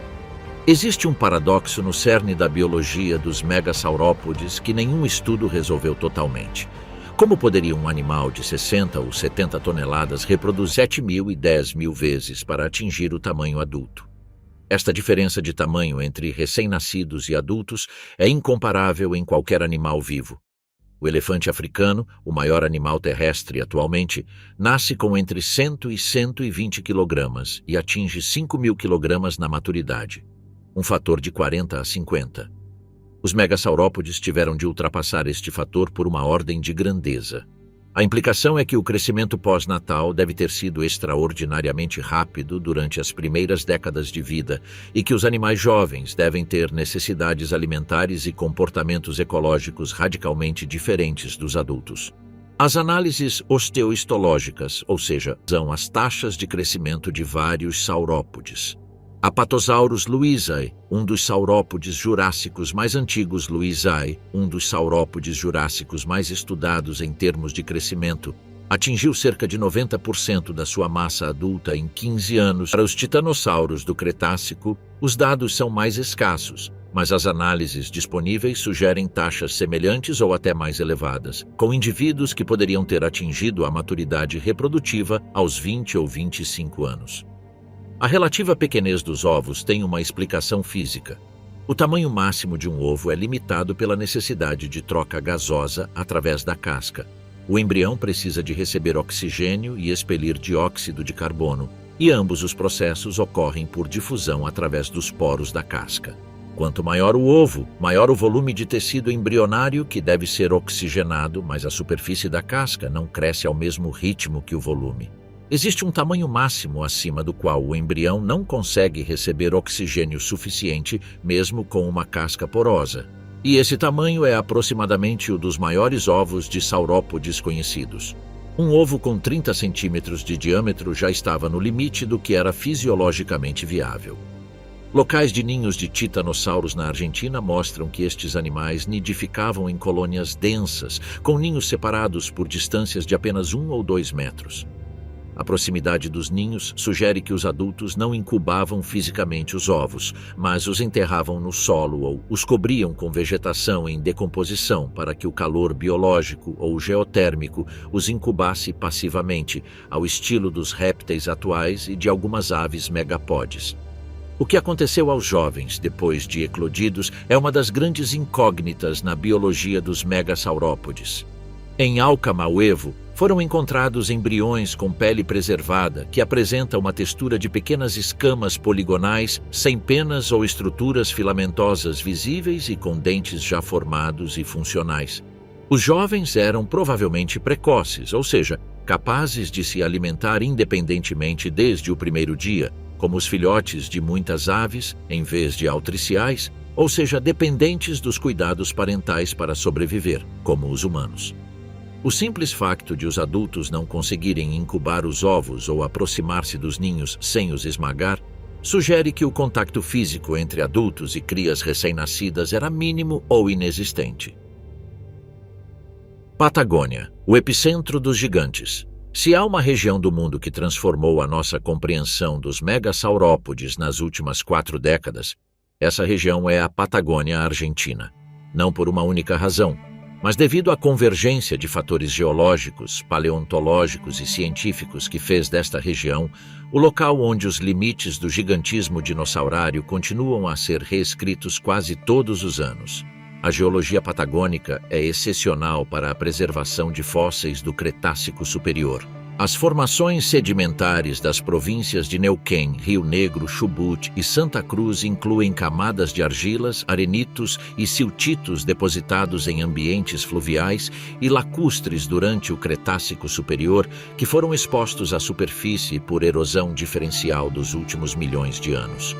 Existe um paradoxo no cerne da biologia dos megasaurópodes que nenhum estudo resolveu totalmente. Como poderia um animal de 60 ou 70 toneladas reproduzir 7.000 e 10.000 vezes para atingir o tamanho adulto? Esta diferença de tamanho entre recém-nascidos e adultos é incomparável em qualquer animal vivo. O elefante africano, o maior animal terrestre atualmente, nasce com entre 100 e 120 quilogramas e atinge 5.000 quilogramas na maturidade, um fator de 40 a 50. Os megasaurópodes tiveram de ultrapassar este fator por uma ordem de grandeza. A implicação é que o crescimento pós-natal deve ter sido extraordinariamente rápido durante as primeiras décadas de vida e que os animais jovens devem ter necessidades alimentares e comportamentos ecológicos radicalmente diferentes dos adultos. As análises osteohistológicas, ou seja, são as taxas de crescimento de vários saurópodes. Apatosaurus louisei, um dos saurópodes jurássicos mais antigos, louisei, um dos saurópodes jurássicos mais estudados em termos de crescimento, atingiu cerca de 90% da sua massa adulta em 15 anos. Para os titanossauros do Cretácico, os dados são mais escassos, mas as análises disponíveis sugerem taxas semelhantes ou até mais elevadas, com indivíduos que poderiam ter atingido a maturidade reprodutiva aos 20 ou 25 anos. A relativa pequenez dos ovos tem uma explicação física. O tamanho máximo de um ovo é limitado pela necessidade de troca gasosa através da casca. O embrião precisa de receber oxigênio e expelir dióxido de carbono, e ambos os processos ocorrem por difusão através dos poros da casca. Quanto maior o ovo, maior o volume de tecido embrionário que deve ser oxigenado, mas a superfície da casca não cresce ao mesmo ritmo que o volume. Existe um tamanho máximo acima do qual o embrião não consegue receber oxigênio suficiente, mesmo com uma casca porosa. E esse tamanho é aproximadamente o dos maiores ovos de saurópodes conhecidos. Um ovo com 30 centímetros de diâmetro já estava no limite do que era fisiologicamente viável. Locais de ninhos de titanossauros na Argentina mostram que estes animais nidificavam em colônias densas, com ninhos separados por distâncias de apenas 1 ou 2 metros. A proximidade dos ninhos sugere que os adultos não incubavam fisicamente os ovos, mas os enterravam no solo ou os cobriam com vegetação em decomposição para que o calor biológico ou geotérmico os incubasse passivamente, ao estilo dos répteis atuais e de algumas aves megapodes. O que aconteceu aos jovens depois de eclodidos é uma das grandes incógnitas na biologia dos megasaurópodes. Em Alcamauevo, foram encontrados embriões com pele preservada que apresentam uma textura de pequenas escamas poligonais, sem penas ou estruturas filamentosas visíveis e com dentes já formados e funcionais. Os jovens eram provavelmente precoces, ou seja, capazes de se alimentar independentemente desde o primeiro dia, como os filhotes de muitas aves, em vez de altriciais, ou seja, dependentes dos cuidados parentais para sobreviver, como os humanos. O simples facto de os adultos não conseguirem incubar os ovos ou aproximar-se dos ninhos sem os esmagar, sugere que o contato físico entre adultos e crias recém-nascidas era mínimo ou inexistente. Patagônia, o epicentro dos gigantes. Se há uma região do mundo que transformou a nossa compreensão dos megasaurópodes nas últimas 4 décadas, essa região é a Patagônia Argentina. Não por uma única razão, mas devido à convergência de fatores geológicos, paleontológicos e científicos que fez desta região o local onde os limites do gigantismo dinossaurário continuam a ser reescritos quase todos os anos. A geologia patagônica é excepcional para a preservação de fósseis do Cretácico Superior. As formações sedimentares das províncias de Neuquén, Rio Negro, Chubut e Santa Cruz incluem camadas de argilas, arenitos e siltitos depositados em ambientes fluviais e lacustres durante o Cretácico Superior que foram expostos à superfície por erosão diferencial dos últimos milhões de anos.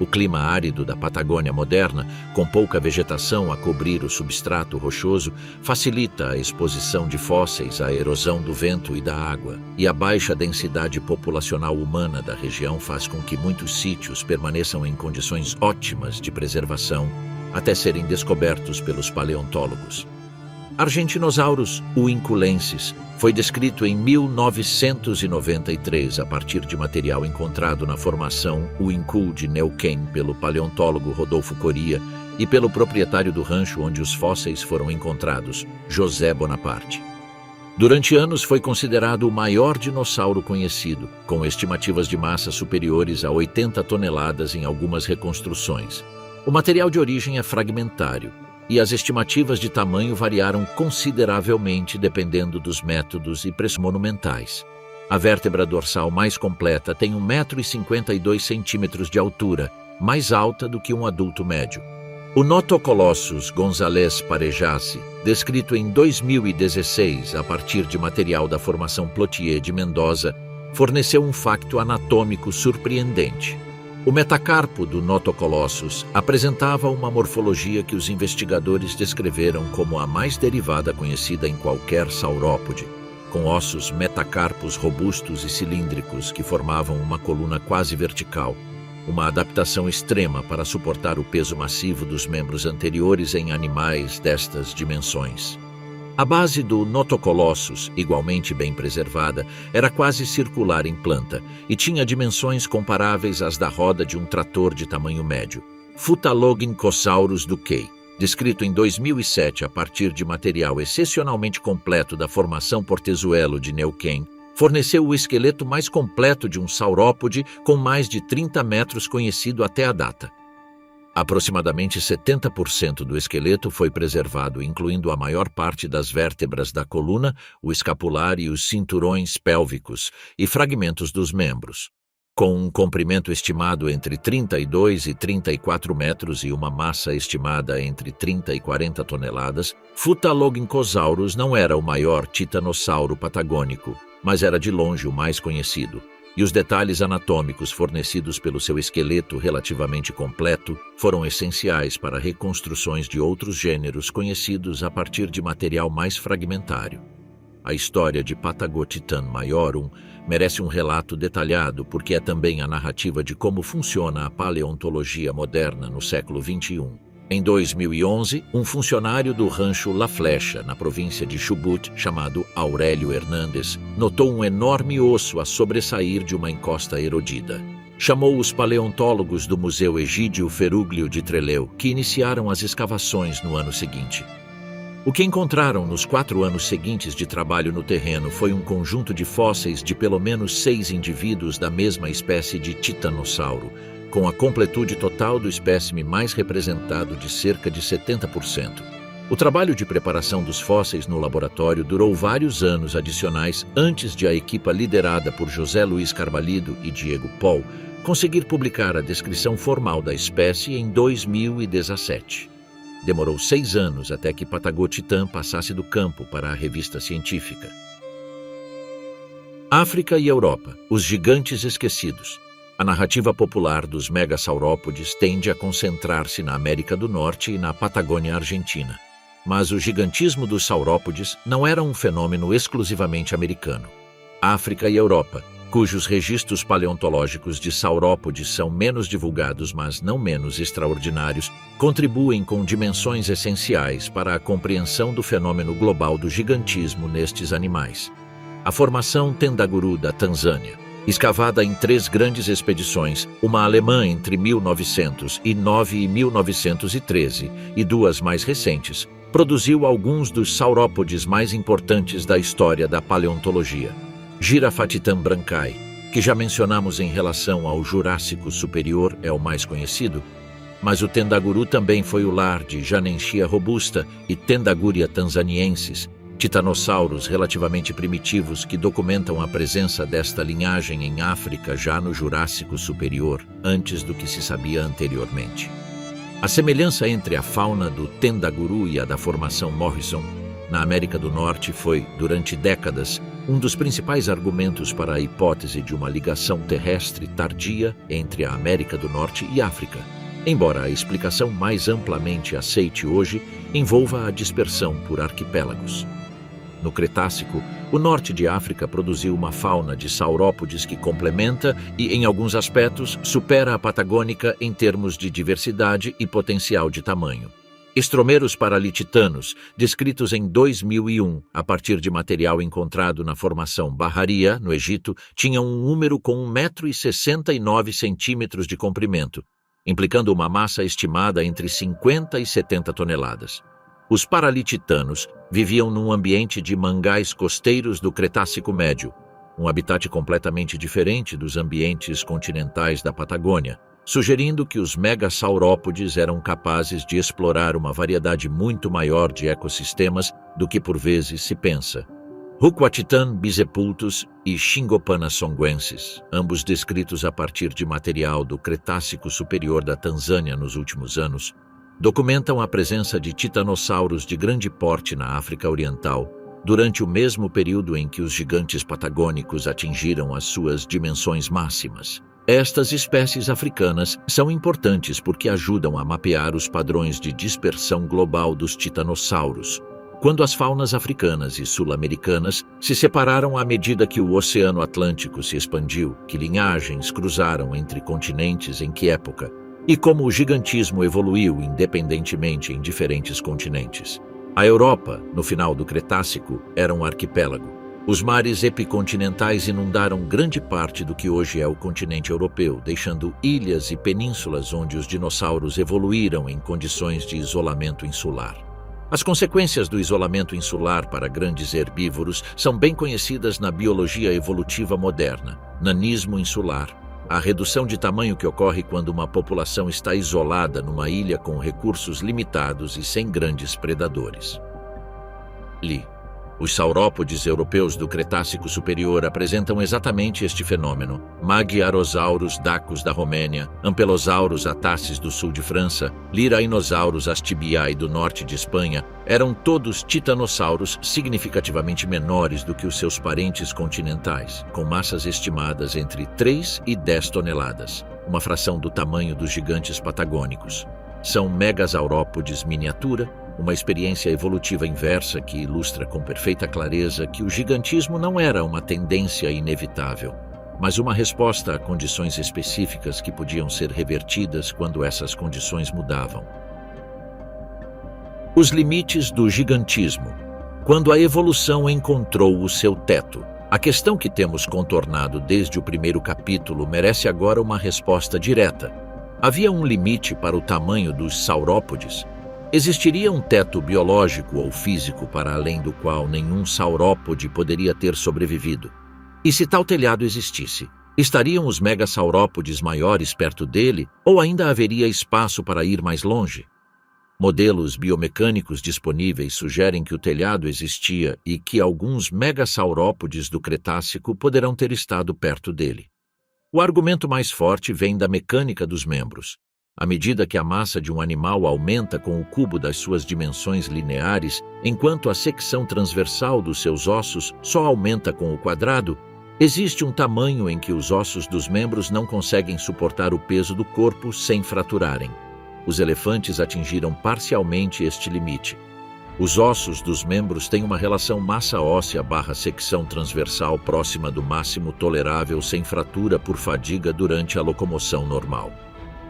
O clima árido da Patagônia moderna, com pouca vegetação a cobrir o substrato rochoso, facilita a exposição de fósseis à erosão do vento e da água, e a baixa densidade populacional humana da região faz com que muitos sítios permaneçam em condições ótimas de preservação até serem descobertos pelos paleontólogos. Argentinosaurus uinculensis foi descrito em 1993 a partir de material encontrado na formação Uincul de Neuquén pelo paleontólogo Rodolfo Coria e pelo proprietário do rancho onde os fósseis foram encontrados, José Bonaparte. Durante anos foi considerado o maior dinossauro conhecido, com estimativas de massa superiores a 80 toneladas em algumas reconstruções. O material de origem é fragmentário, e as estimativas de tamanho variaram consideravelmente dependendo dos métodos e preços monumentais. A vértebra dorsal mais completa tem 1,52 m de altura, mais alta do que um adulto médio. O Notocolossus gonzalez parejasi, descrito em 2016 a partir de material da Formação Plotier de Mendoza, forneceu um facto anatômico surpreendente. O metacarpo do Notocolossus apresentava uma morfologia que os investigadores descreveram como a mais derivada conhecida em qualquer saurópode, com ossos metacarpos robustos e cilíndricos que formavam uma coluna quase vertical, uma adaptação extrema para suportar o peso massivo dos membros anteriores em animais destas dimensões. A base do Notocolossus, igualmente bem preservada, era quase circular em planta e tinha dimensões comparáveis às da roda de um trator de tamanho médio. Futalogincosaurus duquei, descrito em 2007 a partir de material excepcionalmente completo da Formação Portezuelo de Neuquén, forneceu o esqueleto mais completo de um saurópode com mais de 30 metros conhecido até a data. Aproximadamente 70% do esqueleto foi preservado, incluindo a maior parte das vértebras da coluna, o escapular e os cinturões pélvicos, e fragmentos dos membros. Com um comprimento estimado entre 32 e 34 metros e uma massa estimada entre 30 e 40 toneladas, Futalogincosaurus não era o maior titanossauro patagônico, mas era de longe o mais conhecido. E os detalhes anatômicos fornecidos pelo seu esqueleto relativamente completo foram essenciais para reconstruções de outros gêneros conhecidos a partir de material mais fragmentário. A história de Patagotitan maiorum merece um relato detalhado porque é também a narrativa de como funciona a paleontologia moderna no século XXI. Em 2011, um funcionário do rancho La Flecha, na província de Chubut, chamado Aurélio Hernández, notou um enorme osso a sobressair de uma encosta erodida. Chamou os paleontólogos do Museu Egídio Ferúglio de Trelew, que iniciaram as escavações no ano seguinte. O que encontraram nos 4 anos seguintes de trabalho no terreno foi um conjunto de fósseis de pelo menos 6 indivíduos da mesma espécie de titanossauro, com a completude total do espécime mais representado de cerca de 70%. O trabalho de preparação dos fósseis no laboratório durou vários anos adicionais antes de a equipa liderada por José Luiz Carballido e Diego Paul conseguir publicar a descrição formal da espécie em 2017. Demorou 6 anos até que Patagotitan passasse do campo para a revista científica. África e Europa, os gigantes esquecidos. A narrativa popular dos megasaurópodes tende a concentrar-se na América do Norte e na Patagônia Argentina. Mas o gigantismo dos saurópodes não era um fenômeno exclusivamente americano. África e Europa, cujos registros paleontológicos de saurópodes são menos divulgados, mas não menos extraordinários, contribuem com dimensões essenciais para a compreensão do fenômeno global do gigantismo nestes animais. A formação Tendaguru da Tanzânia, escavada em 3 grandes expedições, uma alemã entre 1909 e 1913 e 2 mais recentes, produziu alguns dos saurópodes mais importantes da história da paleontologia. Girafatitan brancai, que já mencionamos em relação ao Jurássico Superior, é o mais conhecido, mas o Tendaguru também foi o lar de Janenchia robusta e Tendaguria tanzaniensis, titanossauros relativamente primitivos que documentam a presença desta linhagem em África já no Jurássico Superior, antes do que se sabia anteriormente. A semelhança entre a fauna do Tendaguru e a da Formação Morrison, na América do Norte, foi, durante décadas, um dos principais argumentos para a hipótese de uma ligação terrestre tardia entre a América do Norte e África, embora a explicação mais amplamente aceite hoje envolva a dispersão por arquipélagos. No Cretácico, o norte de África produziu uma fauna de saurópodes que complementa e, em alguns aspectos, supera a patagônica em termos de diversidade e potencial de tamanho. Estromeros paralititanos, descritos em 2001 a partir de material encontrado na formação Bahariya, no Egito, tinham um número com 1,69 m de comprimento, implicando uma massa estimada entre 50 e 70 toneladas. Os paralititanos viviam num ambiente de mangais costeiros do Cretácico Médio, um habitat completamente diferente dos ambientes continentais da Patagônia, sugerindo que os megasaurópodes eram capazes de explorar uma variedade muito maior de ecossistemas do que por vezes se pensa. Huquatitan bisepultus e Shingopana songuensis, ambos descritos a partir de material do Cretácico Superior da Tanzânia nos últimos anos, documentam a presença de titanossauros de grande porte na África Oriental, durante o mesmo período em que os gigantes patagônicos atingiram as suas dimensões máximas. Estas espécies africanas são importantes porque ajudam a mapear os padrões de dispersão global dos titanossauros, quando as faunas africanas e sul-americanas se separaram à medida que o Oceano Atlântico se expandiu, que linhagens cruzaram entre continentes em que época, e como o gigantismo evoluiu independentemente em diferentes continentes. A Europa, no final do Cretácico, era um arquipélago. Os mares epicontinentais inundaram grande parte do que hoje é o continente europeu, deixando ilhas e penínsulas onde os dinossauros evoluíram em condições de isolamento insular. As consequências do isolamento insular para grandes herbívoros são bem conhecidas na biologia evolutiva moderna: nanismo insular, a redução de tamanho que ocorre quando uma população está isolada numa ilha com recursos limitados e sem grandes predadores. Os saurópodes europeus do Cretácico Superior apresentam exatamente este fenômeno. Magyarosaurus dacus da Romênia, Ampelosauros atacis do sul de França, Lirainosaurus astibiae do norte de Espanha eram todos titanossauros significativamente menores do que os seus parentes continentais, com massas estimadas entre 3 e 10 toneladas, uma fração do tamanho dos gigantes patagônicos. São megasaurópodes miniatura, uma experiência evolutiva inversa que ilustra com perfeita clareza que o gigantismo não era uma tendência inevitável, mas uma resposta a condições específicas que podiam ser revertidas quando essas condições mudavam. Os limites do gigantismo. Quando a evolução encontrou o seu teto. A questão que temos contornado desde o primeiro capítulo merece agora uma resposta direta. Havia um limite para o tamanho dos saurópodes? Existiria um teto biológico ou físico para além do qual nenhum saurópode poderia ter sobrevivido? E se tal telhado existisse, estariam os megasaurópodes maiores perto dele ou ainda haveria espaço para ir mais longe? Modelos biomecânicos disponíveis sugerem que o telhado existia e que alguns megasaurópodes do Cretácico poderão ter estado perto dele. O argumento mais forte vem da mecânica dos membros. À medida que a massa de um animal aumenta com o cubo das suas dimensões lineares, enquanto a secção transversal dos seus ossos só aumenta com o quadrado, existe um tamanho em que os ossos dos membros não conseguem suportar o peso do corpo sem fraturarem. Os elefantes atingiram parcialmente este limite. Os ossos dos membros têm uma relação massa óssea / secção transversal próxima do máximo tolerável sem fratura por fadiga durante a locomoção normal.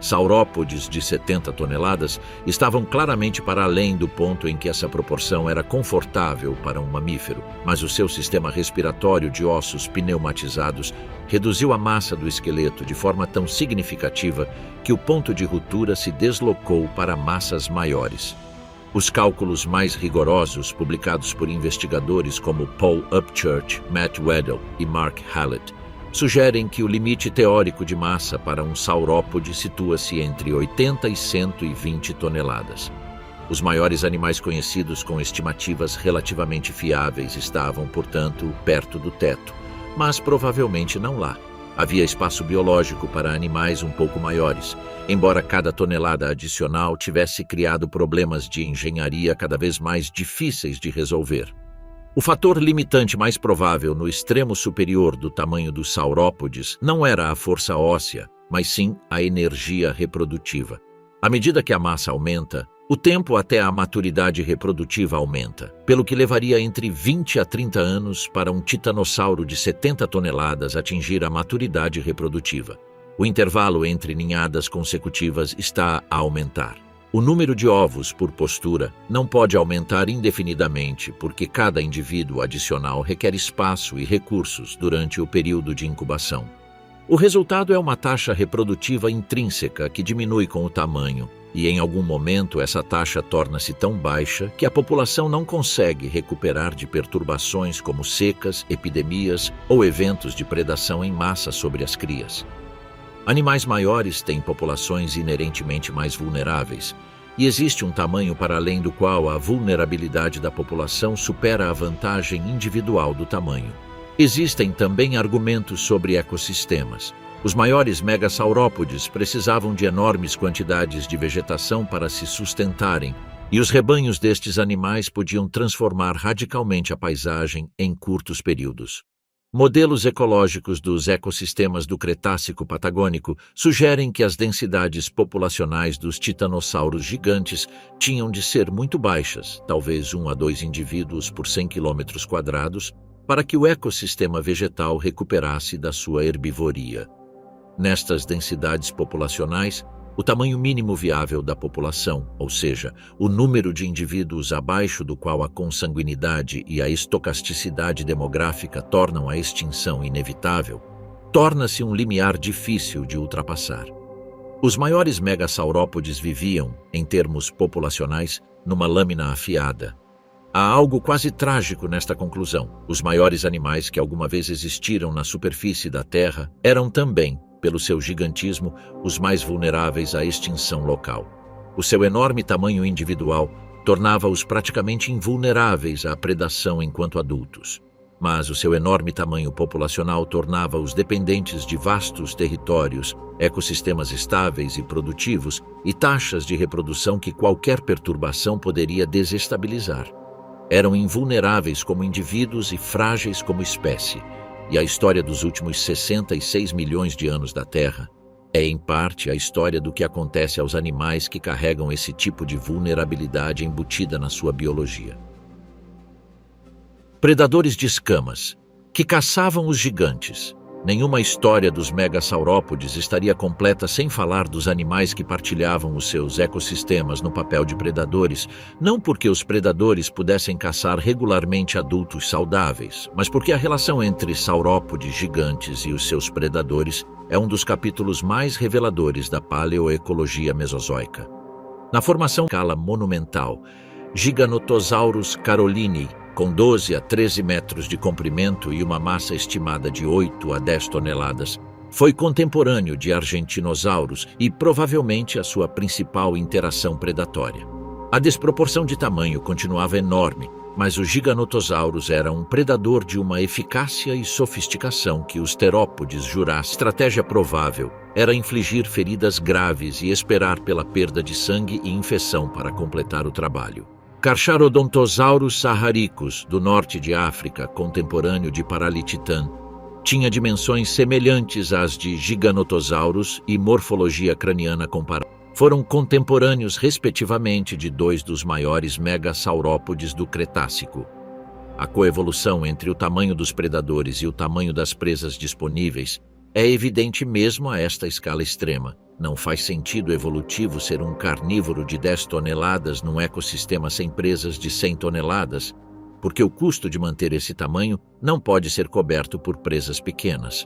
Saurópodes de 70 toneladas estavam claramente para além do ponto em que essa proporção era confortável para um mamífero, mas o seu sistema respiratório de ossos pneumatizados reduziu a massa do esqueleto de forma tão significativa que o ponto de ruptura se deslocou para massas maiores. Os cálculos mais rigorosos, publicados por investigadores como Paul Upchurch, Matt Weddell e Mark Hallett, sugerem que o limite teórico de massa para um saurópode situa-se entre 80 e 120 toneladas. Os maiores animais conhecidos com estimativas relativamente fiáveis estavam, portanto, perto do teto, mas provavelmente não lá. Havia espaço biológico para animais um pouco maiores, embora cada tonelada adicional tivesse criado problemas de engenharia cada vez mais difíceis de resolver. O fator limitante mais provável no extremo superior do tamanho dos saurópodes não era a força óssea, mas sim a energia reprodutiva. À medida que a massa aumenta, o tempo até a maturidade reprodutiva aumenta, pelo que levaria entre 20 a 30 anos para um titanossauro de 70 toneladas atingir a maturidade reprodutiva. O intervalo entre ninhadas consecutivas está a aumentar. O número de ovos por postura não pode aumentar indefinidamente porque cada indivíduo adicional requer espaço e recursos durante o período de incubação. O resultado é uma taxa reprodutiva intrínseca que diminui com o tamanho, e em algum momento essa taxa torna-se tão baixa que a população não consegue recuperar de perturbações como secas, epidemias ou eventos de predação em massa sobre as crias. Animais maiores têm populações inerentemente mais vulneráveis, e existe um tamanho para além do qual a vulnerabilidade da população supera a vantagem individual do tamanho. Existem também argumentos sobre ecossistemas. Os maiores megasaurópodes precisavam de enormes quantidades de vegetação para se sustentarem, e os rebanhos destes animais podiam transformar radicalmente a paisagem em curtos períodos. Modelos ecológicos dos ecossistemas do Cretácico Patagônico sugerem que as densidades populacionais dos titanossauros gigantes tinham de ser muito baixas, talvez 1 a 2 indivíduos por 100 km², para que o ecossistema vegetal recuperasse da sua herbivoria. Nestas densidades populacionais, o tamanho mínimo viável da população, ou seja, o número de indivíduos abaixo do qual a consanguinidade e a estocasticidade demográfica tornam a extinção inevitável, torna-se um limiar difícil de ultrapassar. Os maiores megasaurópodes viviam, em termos populacionais, numa lâmina afiada. Há algo quase trágico nesta conclusão. Os maiores animais que alguma vez existiram na superfície da Terra eram também, pelo seu gigantismo, os mais vulneráveis à extinção local. O seu enorme tamanho individual tornava-os praticamente invulneráveis à predação enquanto adultos. Mas o seu enorme tamanho populacional tornava-os dependentes de vastos territórios, ecossistemas estáveis e produtivos e taxas de reprodução que qualquer perturbação poderia desestabilizar. Eram invulneráveis como indivíduos e frágeis como espécie. E a história dos últimos 66 milhões de anos da Terra é, em parte, a história do que acontece aos animais que carregam esse tipo de vulnerabilidade embutida na sua biologia. Predadores de escamas, que caçavam os gigantes. Nenhuma história dos megasaurópodes estaria completa sem falar dos animais que partilhavam os seus ecossistemas no papel de predadores, não porque os predadores pudessem caçar regularmente adultos saudáveis, mas porque a relação entre saurópodes gigantes e os seus predadores é um dos capítulos mais reveladores da paleoecologia mesozoica. Na formação escala monumental, Giganotosaurus carolinei, com 12 a 13 metros de comprimento e uma massa estimada de 8 a 10 toneladas, foi contemporâneo de Argentinosaurus e provavelmente a sua principal interação predatória. A desproporção de tamanho continuava enorme, mas o Giganotosaurus era um predador de uma eficácia e sofisticação que os terópodes jurassem. Estratégia provável era infligir feridas graves e esperar pela perda de sangue e infecção para completar o trabalho. Carcharodontosaurus saharicus, do norte de África, contemporâneo de Paralititã, tinha dimensões semelhantes às de Giganotosaurus e morfologia craniana comparável. Foram contemporâneos, respectivamente, de 2 dos maiores megasaurópodes do Cretácico. A coevolução entre o tamanho dos predadores e o tamanho das presas disponíveis é evidente mesmo a esta escala extrema. Não faz sentido evolutivo ser um carnívoro de 10 toneladas num ecossistema sem presas de 100 toneladas, porque o custo de manter esse tamanho não pode ser coberto por presas pequenas.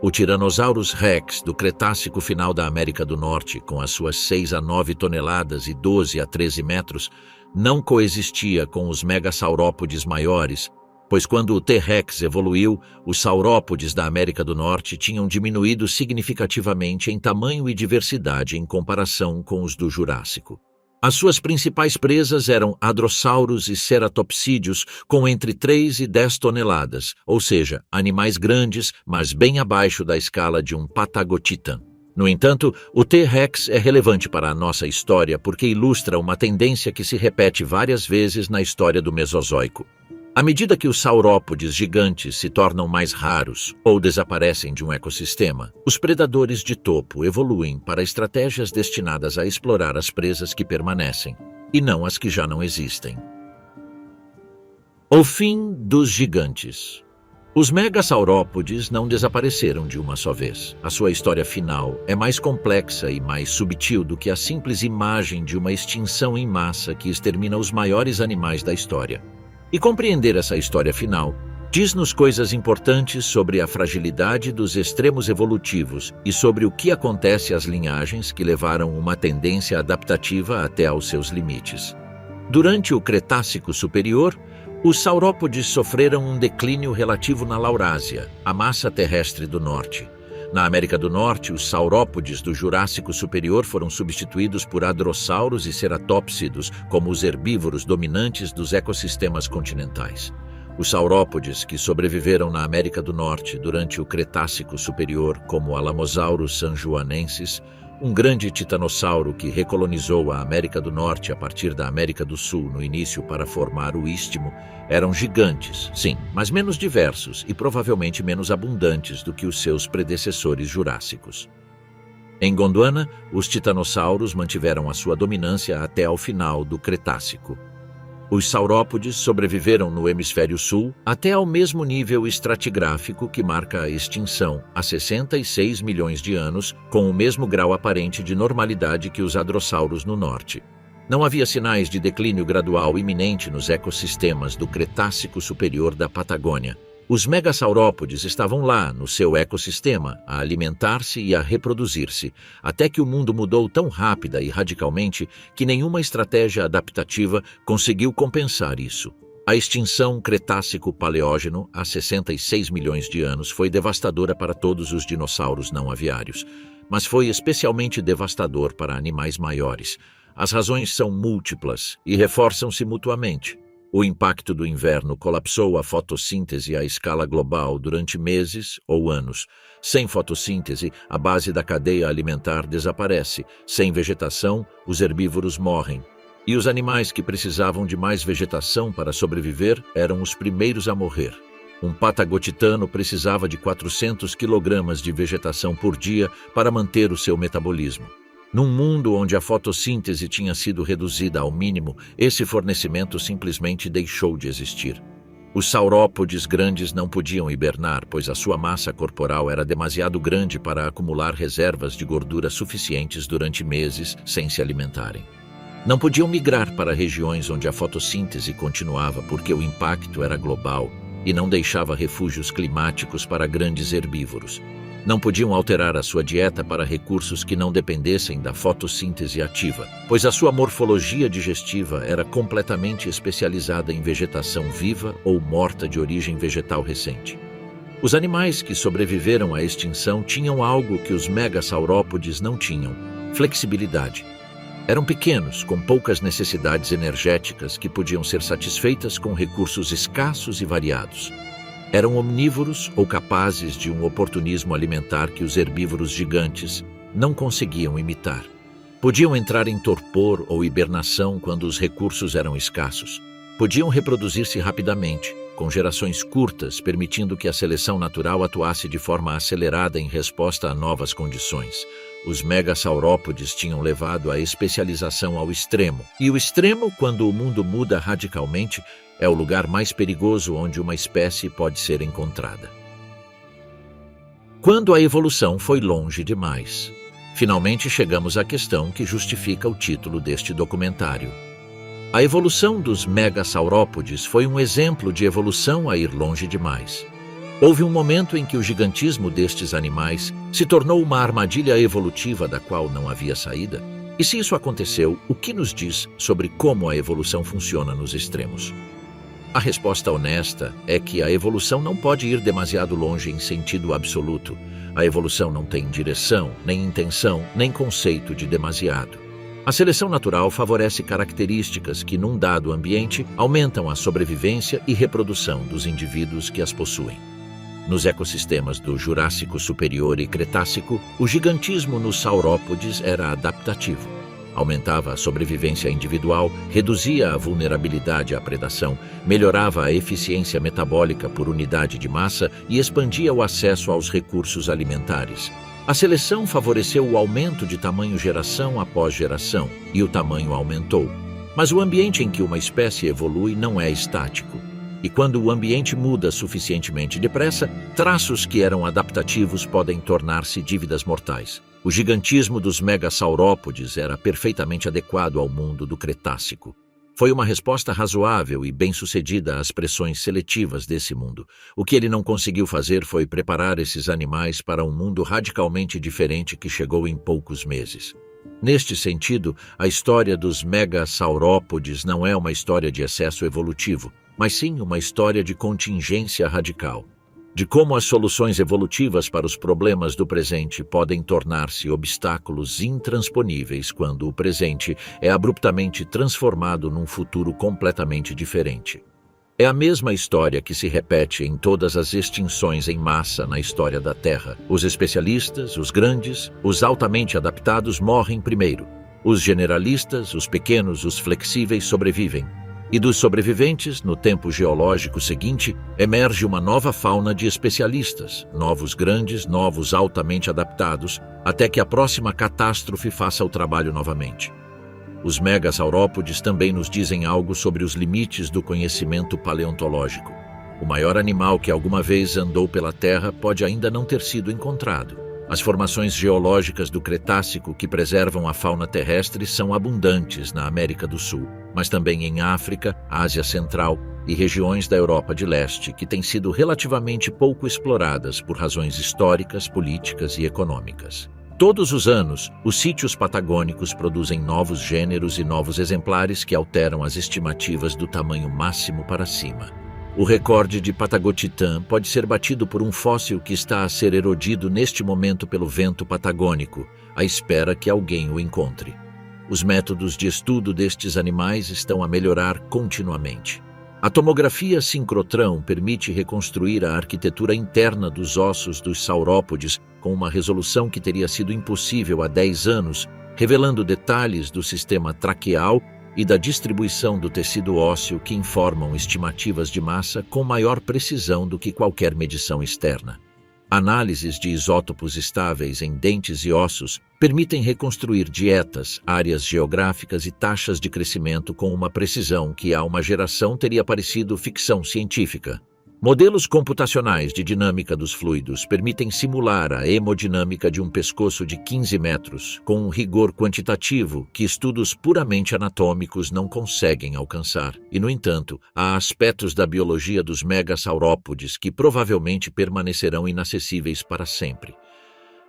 O Tyrannosaurus rex do Cretácico final da América do Norte, com as suas 6 a 9 toneladas e 12 a 13 metros, não coexistia com os megasaurópodes maiores, pois quando o T-Rex evoluiu, os saurópodes da América do Norte tinham diminuído significativamente em tamanho e diversidade em comparação com os do Jurássico. As suas principais presas eram hadrossauros e ceratopsídeos com entre 3 e 10 toneladas, ou seja, animais grandes, mas bem abaixo da escala de um Patagotitan. No entanto, o T-Rex é relevante para a nossa história porque ilustra uma tendência que se repete várias vezes na história do Mesozoico. À medida que os saurópodes gigantes se tornam mais raros ou desaparecem de um ecossistema, os predadores de topo evoluem para estratégias destinadas a explorar as presas que permanecem, e não as que já não existem. O fim dos gigantes. Os megasaurópodes não desapareceram de uma só vez. A sua história final é mais complexa e mais subtil do que a simples imagem de uma extinção em massa que extermina os maiores animais da história. E compreender essa história final diz-nos coisas importantes sobre a fragilidade dos extremos evolutivos e sobre o que acontece às linhagens que levaram uma tendência adaptativa até aos seus limites. Durante o Cretácico Superior, os saurópodes sofreram um declínio relativo na Laurásia, a massa terrestre do norte. Na América do Norte, os saurópodes do Jurássico Superior foram substituídos por hadrossauros e ceratópsidos como os herbívoros dominantes dos ecossistemas continentais. Os saurópodes que sobreviveram na América do Norte durante o Cretácico Superior, como o Alamosaurus sanjuanensis, um grande titanossauro que recolonizou a América do Norte a partir da América do Sul no início para formar o Istmo, eram gigantes, sim, mas menos diversos e provavelmente menos abundantes do que os seus predecessores jurássicos. Em Gondwana, os titanossauros mantiveram a sua dominância até ao final do Cretácico. Os saurópodes sobreviveram no hemisfério sul até ao mesmo nível estratigráfico que marca a extinção, há 66 milhões de anos, com o mesmo grau aparente de normalidade que os hadrossauros no norte. Não havia sinais de declínio gradual iminente nos ecossistemas do Cretácico Superior da Patagônia. Os megasaurópodes estavam lá, no seu ecossistema, a alimentar-se e a reproduzir-se, até que o mundo mudou tão rápida e radicalmente que nenhuma estratégia adaptativa conseguiu compensar isso. A extinção Cretácico-Paleógeno, há 66 milhões de anos, foi devastadora para todos os dinossauros não aviários, mas foi especialmente devastador para animais maiores. As razões são múltiplas e reforçam-se mutuamente. O impacto do inverno colapsou a fotossíntese à escala global durante meses ou anos. Sem fotossíntese, a base da cadeia alimentar desaparece. Sem vegetação, os herbívoros morrem. E os animais que precisavam de mais vegetação para sobreviver eram os primeiros a morrer. Um patagotitano precisava de 400 kg de vegetação por dia para manter o seu metabolismo. Num mundo onde a fotossíntese tinha sido reduzida ao mínimo, esse fornecimento simplesmente deixou de existir. Os saurópodes grandes não podiam hibernar, pois a sua massa corporal era demasiado grande para acumular reservas de gordura suficientes durante meses sem se alimentarem. Não podiam migrar para regiões onde a fotossíntese continuava porque o impacto era global e não deixava refúgios climáticos para grandes herbívoros. Não podiam alterar a sua dieta para recursos que não dependessem da fotossíntese ativa, pois a sua morfologia digestiva era completamente especializada em vegetação viva ou morta de origem vegetal recente. Os animais que sobreviveram à extinção tinham algo que os megasaurópodes não tinham: flexibilidade. Eram pequenos, com poucas necessidades energéticas que podiam ser satisfeitas com recursos escassos e variados. Eram omnívoros ou capazes de um oportunismo alimentar que os herbívoros gigantes não conseguiam imitar. Podiam entrar em torpor ou hibernação quando os recursos eram escassos. Podiam reproduzir-se rapidamente, com gerações curtas, permitindo que a seleção natural atuasse de forma acelerada em resposta a novas condições. Os megasaurópodes tinham levado a especialização ao extremo. E o extremo, quando o mundo muda radicalmente, é o lugar mais perigoso onde uma espécie pode ser encontrada. Quando a evolução foi longe demais. Finalmente chegamos à questão que justifica o título deste documentário. A evolução dos megasaurópodes foi um exemplo de evolução a ir longe demais. Houve um momento em que o gigantismo destes animais se tornou uma armadilha evolutiva da qual não havia saída. E se isso aconteceu, o que nos diz sobre como a evolução funciona nos extremos? A resposta honesta é que a evolução não pode ir demasiado longe em sentido absoluto. A evolução não tem direção, nem intenção, nem conceito de demasiado. A seleção natural favorece características que, num dado ambiente, aumentam a sobrevivência e reprodução dos indivíduos que as possuem. Nos ecossistemas do Jurássico Superior e Cretácico, o gigantismo nos saurópodes era adaptativo. Aumentava a sobrevivência individual, reduzia a vulnerabilidade à predação, melhorava a eficiência metabólica por unidade de massa e expandia o acesso aos recursos alimentares. A seleção favoreceu o aumento de tamanho geração após geração, e o tamanho aumentou. Mas o ambiente em que uma espécie evolui não é estático. E quando o ambiente muda suficientemente depressa, traços que eram adaptativos podem tornar-se dívidas mortais. O gigantismo dos megasaurópodes era perfeitamente adequado ao mundo do Cretácico. Foi uma resposta razoável e bem-sucedida às pressões seletivas desse mundo. O que ele não conseguiu fazer foi preparar esses animais para um mundo radicalmente diferente que chegou em poucos meses. Neste sentido, a história dos megasaurópodes não é uma história de excesso evolutivo, mas sim uma história de contingência radical, de como as soluções evolutivas para os problemas do presente podem tornar-se obstáculos intransponíveis quando o presente é abruptamente transformado num futuro completamente diferente. É a mesma história que se repete em todas as extinções em massa na história da Terra. Os especialistas, os grandes, os altamente adaptados morrem primeiro. Os generalistas, os pequenos, os flexíveis sobrevivem. E dos sobreviventes, no tempo geológico seguinte, emerge uma nova fauna de especialistas, novos grandes, novos altamente adaptados, até que a próxima catástrofe faça o trabalho novamente. Os megasaurópodes também nos dizem algo sobre os limites do conhecimento paleontológico. O maior animal que alguma vez andou pela Terra pode ainda não ter sido encontrado. As formações geológicas do Cretácico que preservam a fauna terrestre são abundantes na América do Sul, mas também em África, Ásia Central e regiões da Europa de Leste, que têm sido relativamente pouco exploradas por razões históricas, políticas e econômicas. Todos os anos, os sítios patagônicos produzem novos gêneros e novos exemplares que alteram as estimativas do tamanho máximo para cima. O recorde de Patagotitã pode ser batido por um fóssil que está a ser erodido neste momento pelo vento patagônico, à espera que alguém o encontre. Os métodos de estudo destes animais estão a melhorar continuamente. A tomografia sincrotrão permite reconstruir a arquitetura interna dos ossos dos saurópodes com uma resolução que teria sido impossível há 10 anos, revelando detalhes do sistema traqueal e da distribuição do tecido ósseo que informam estimativas de massa com maior precisão do que qualquer medição externa. Análises de isótopos estáveis em dentes e ossos permitem reconstruir dietas, áreas geográficas e taxas de crescimento com uma precisão que há uma geração teria parecido ficção científica. Modelos computacionais de dinâmica dos fluidos permitem simular a hemodinâmica de um pescoço de 15 metros, com um rigor quantitativo que estudos puramente anatômicos não conseguem alcançar. E, no entanto, há aspectos da biologia dos megasaurópodes que provavelmente permanecerão inacessíveis para sempre.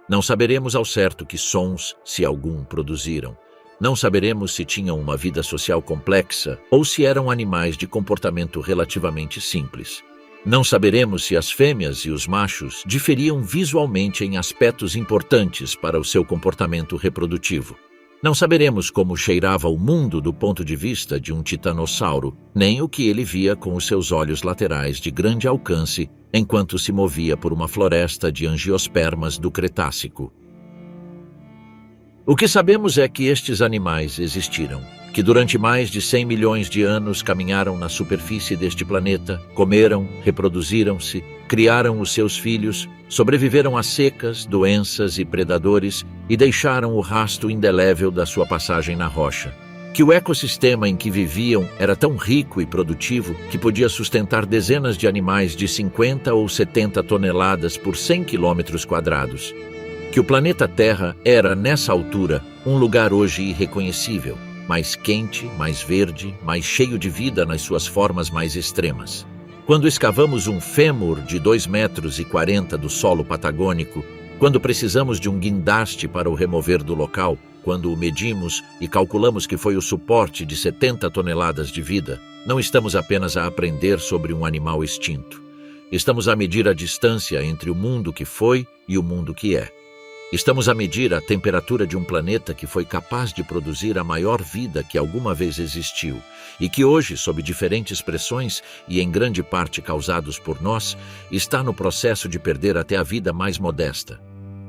Não saberemos ao certo que sons, se algum, produziram. Não saberemos se tinham uma vida social complexa ou se eram animais de comportamento relativamente simples. Não saberemos se as fêmeas e os machos diferiam visualmente em aspectos importantes para o seu comportamento reprodutivo. Não saberemos como cheirava o mundo do ponto de vista de um titanossauro, nem o que ele via com os seus olhos laterais de grande alcance enquanto se movia por uma floresta de angiospermas do Cretácico. O que sabemos é que estes animais existiram, que durante mais de 100 milhões de anos caminharam na superfície deste planeta, comeram, reproduziram-se, criaram os seus filhos, sobreviveram a secas, doenças e predadores e deixaram o rastro indelével da sua passagem na rocha. Que o ecossistema em que viviam era tão rico e produtivo que podia sustentar dezenas de animais de 50 ou 70 toneladas por 100 quilômetros quadrados. Que o planeta Terra era, nessa altura, um lugar hoje irreconhecível, mais quente, mais verde, mais cheio de vida nas suas formas mais extremas. Quando escavamos um fêmur de 2,40 metros do solo patagônico, quando precisamos de um guindaste para o remover do local, quando o medimos e calculamos que foi o suporte de 70 toneladas de vida, não estamos apenas a aprender sobre um animal extinto. Estamos a medir a distância entre o mundo que foi e o mundo que é. Estamos a medir a temperatura de um planeta que foi capaz de produzir a maior vida que alguma vez existiu e que hoje, sob diferentes pressões e em grande parte causados por nós, está no processo de perder até a vida mais modesta.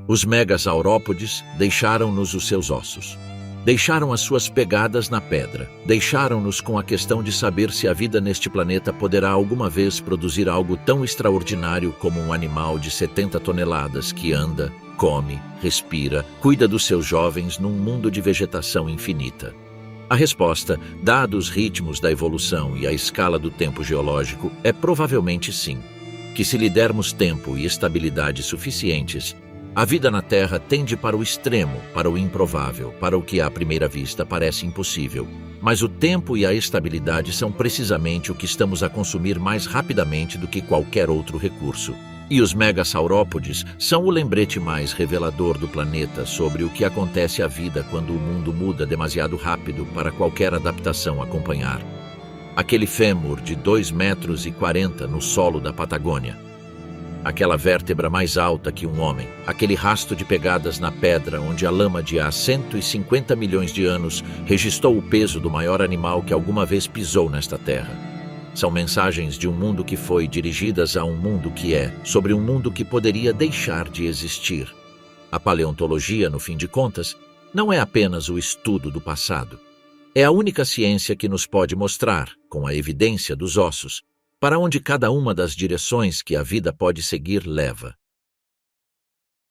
Os megasaurópodes deixaram-nos os seus ossos. Deixaram as suas pegadas na pedra. Deixaram-nos com a questão de saber se a vida neste planeta poderá alguma vez produzir algo tão extraordinário como um animal de 70 toneladas que anda, come, respira, cuida dos seus jovens num mundo de vegetação infinita. A resposta, dados os ritmos da evolução e a escala do tempo geológico, é provavelmente sim. Que se lhe dermos tempo e estabilidade suficientes, a vida na Terra tende para o extremo, para o improvável, para o que à primeira vista parece impossível. Mas o tempo e a estabilidade são precisamente o que estamos a consumir mais rapidamente do que qualquer outro recurso. E os megasaurópodes são o lembrete mais revelador do planeta sobre o que acontece à vida quando o mundo muda demasiado rápido para qualquer adaptação acompanhar. Aquele fêmur de 2,40 metros no solo da Patagônia. Aquela vértebra mais alta que um homem, aquele rastro de pegadas na pedra onde a lama de há 150 milhões de anos registrou o peso do maior animal que alguma vez pisou nesta terra. São mensagens de um mundo que foi dirigidas a um mundo que é, sobre um mundo que poderia deixar de existir. A paleontologia, no fim de contas, não é apenas o estudo do passado. É a única ciência que nos pode mostrar, com a evidência dos ossos, para onde cada uma das direções que a vida pode seguir leva.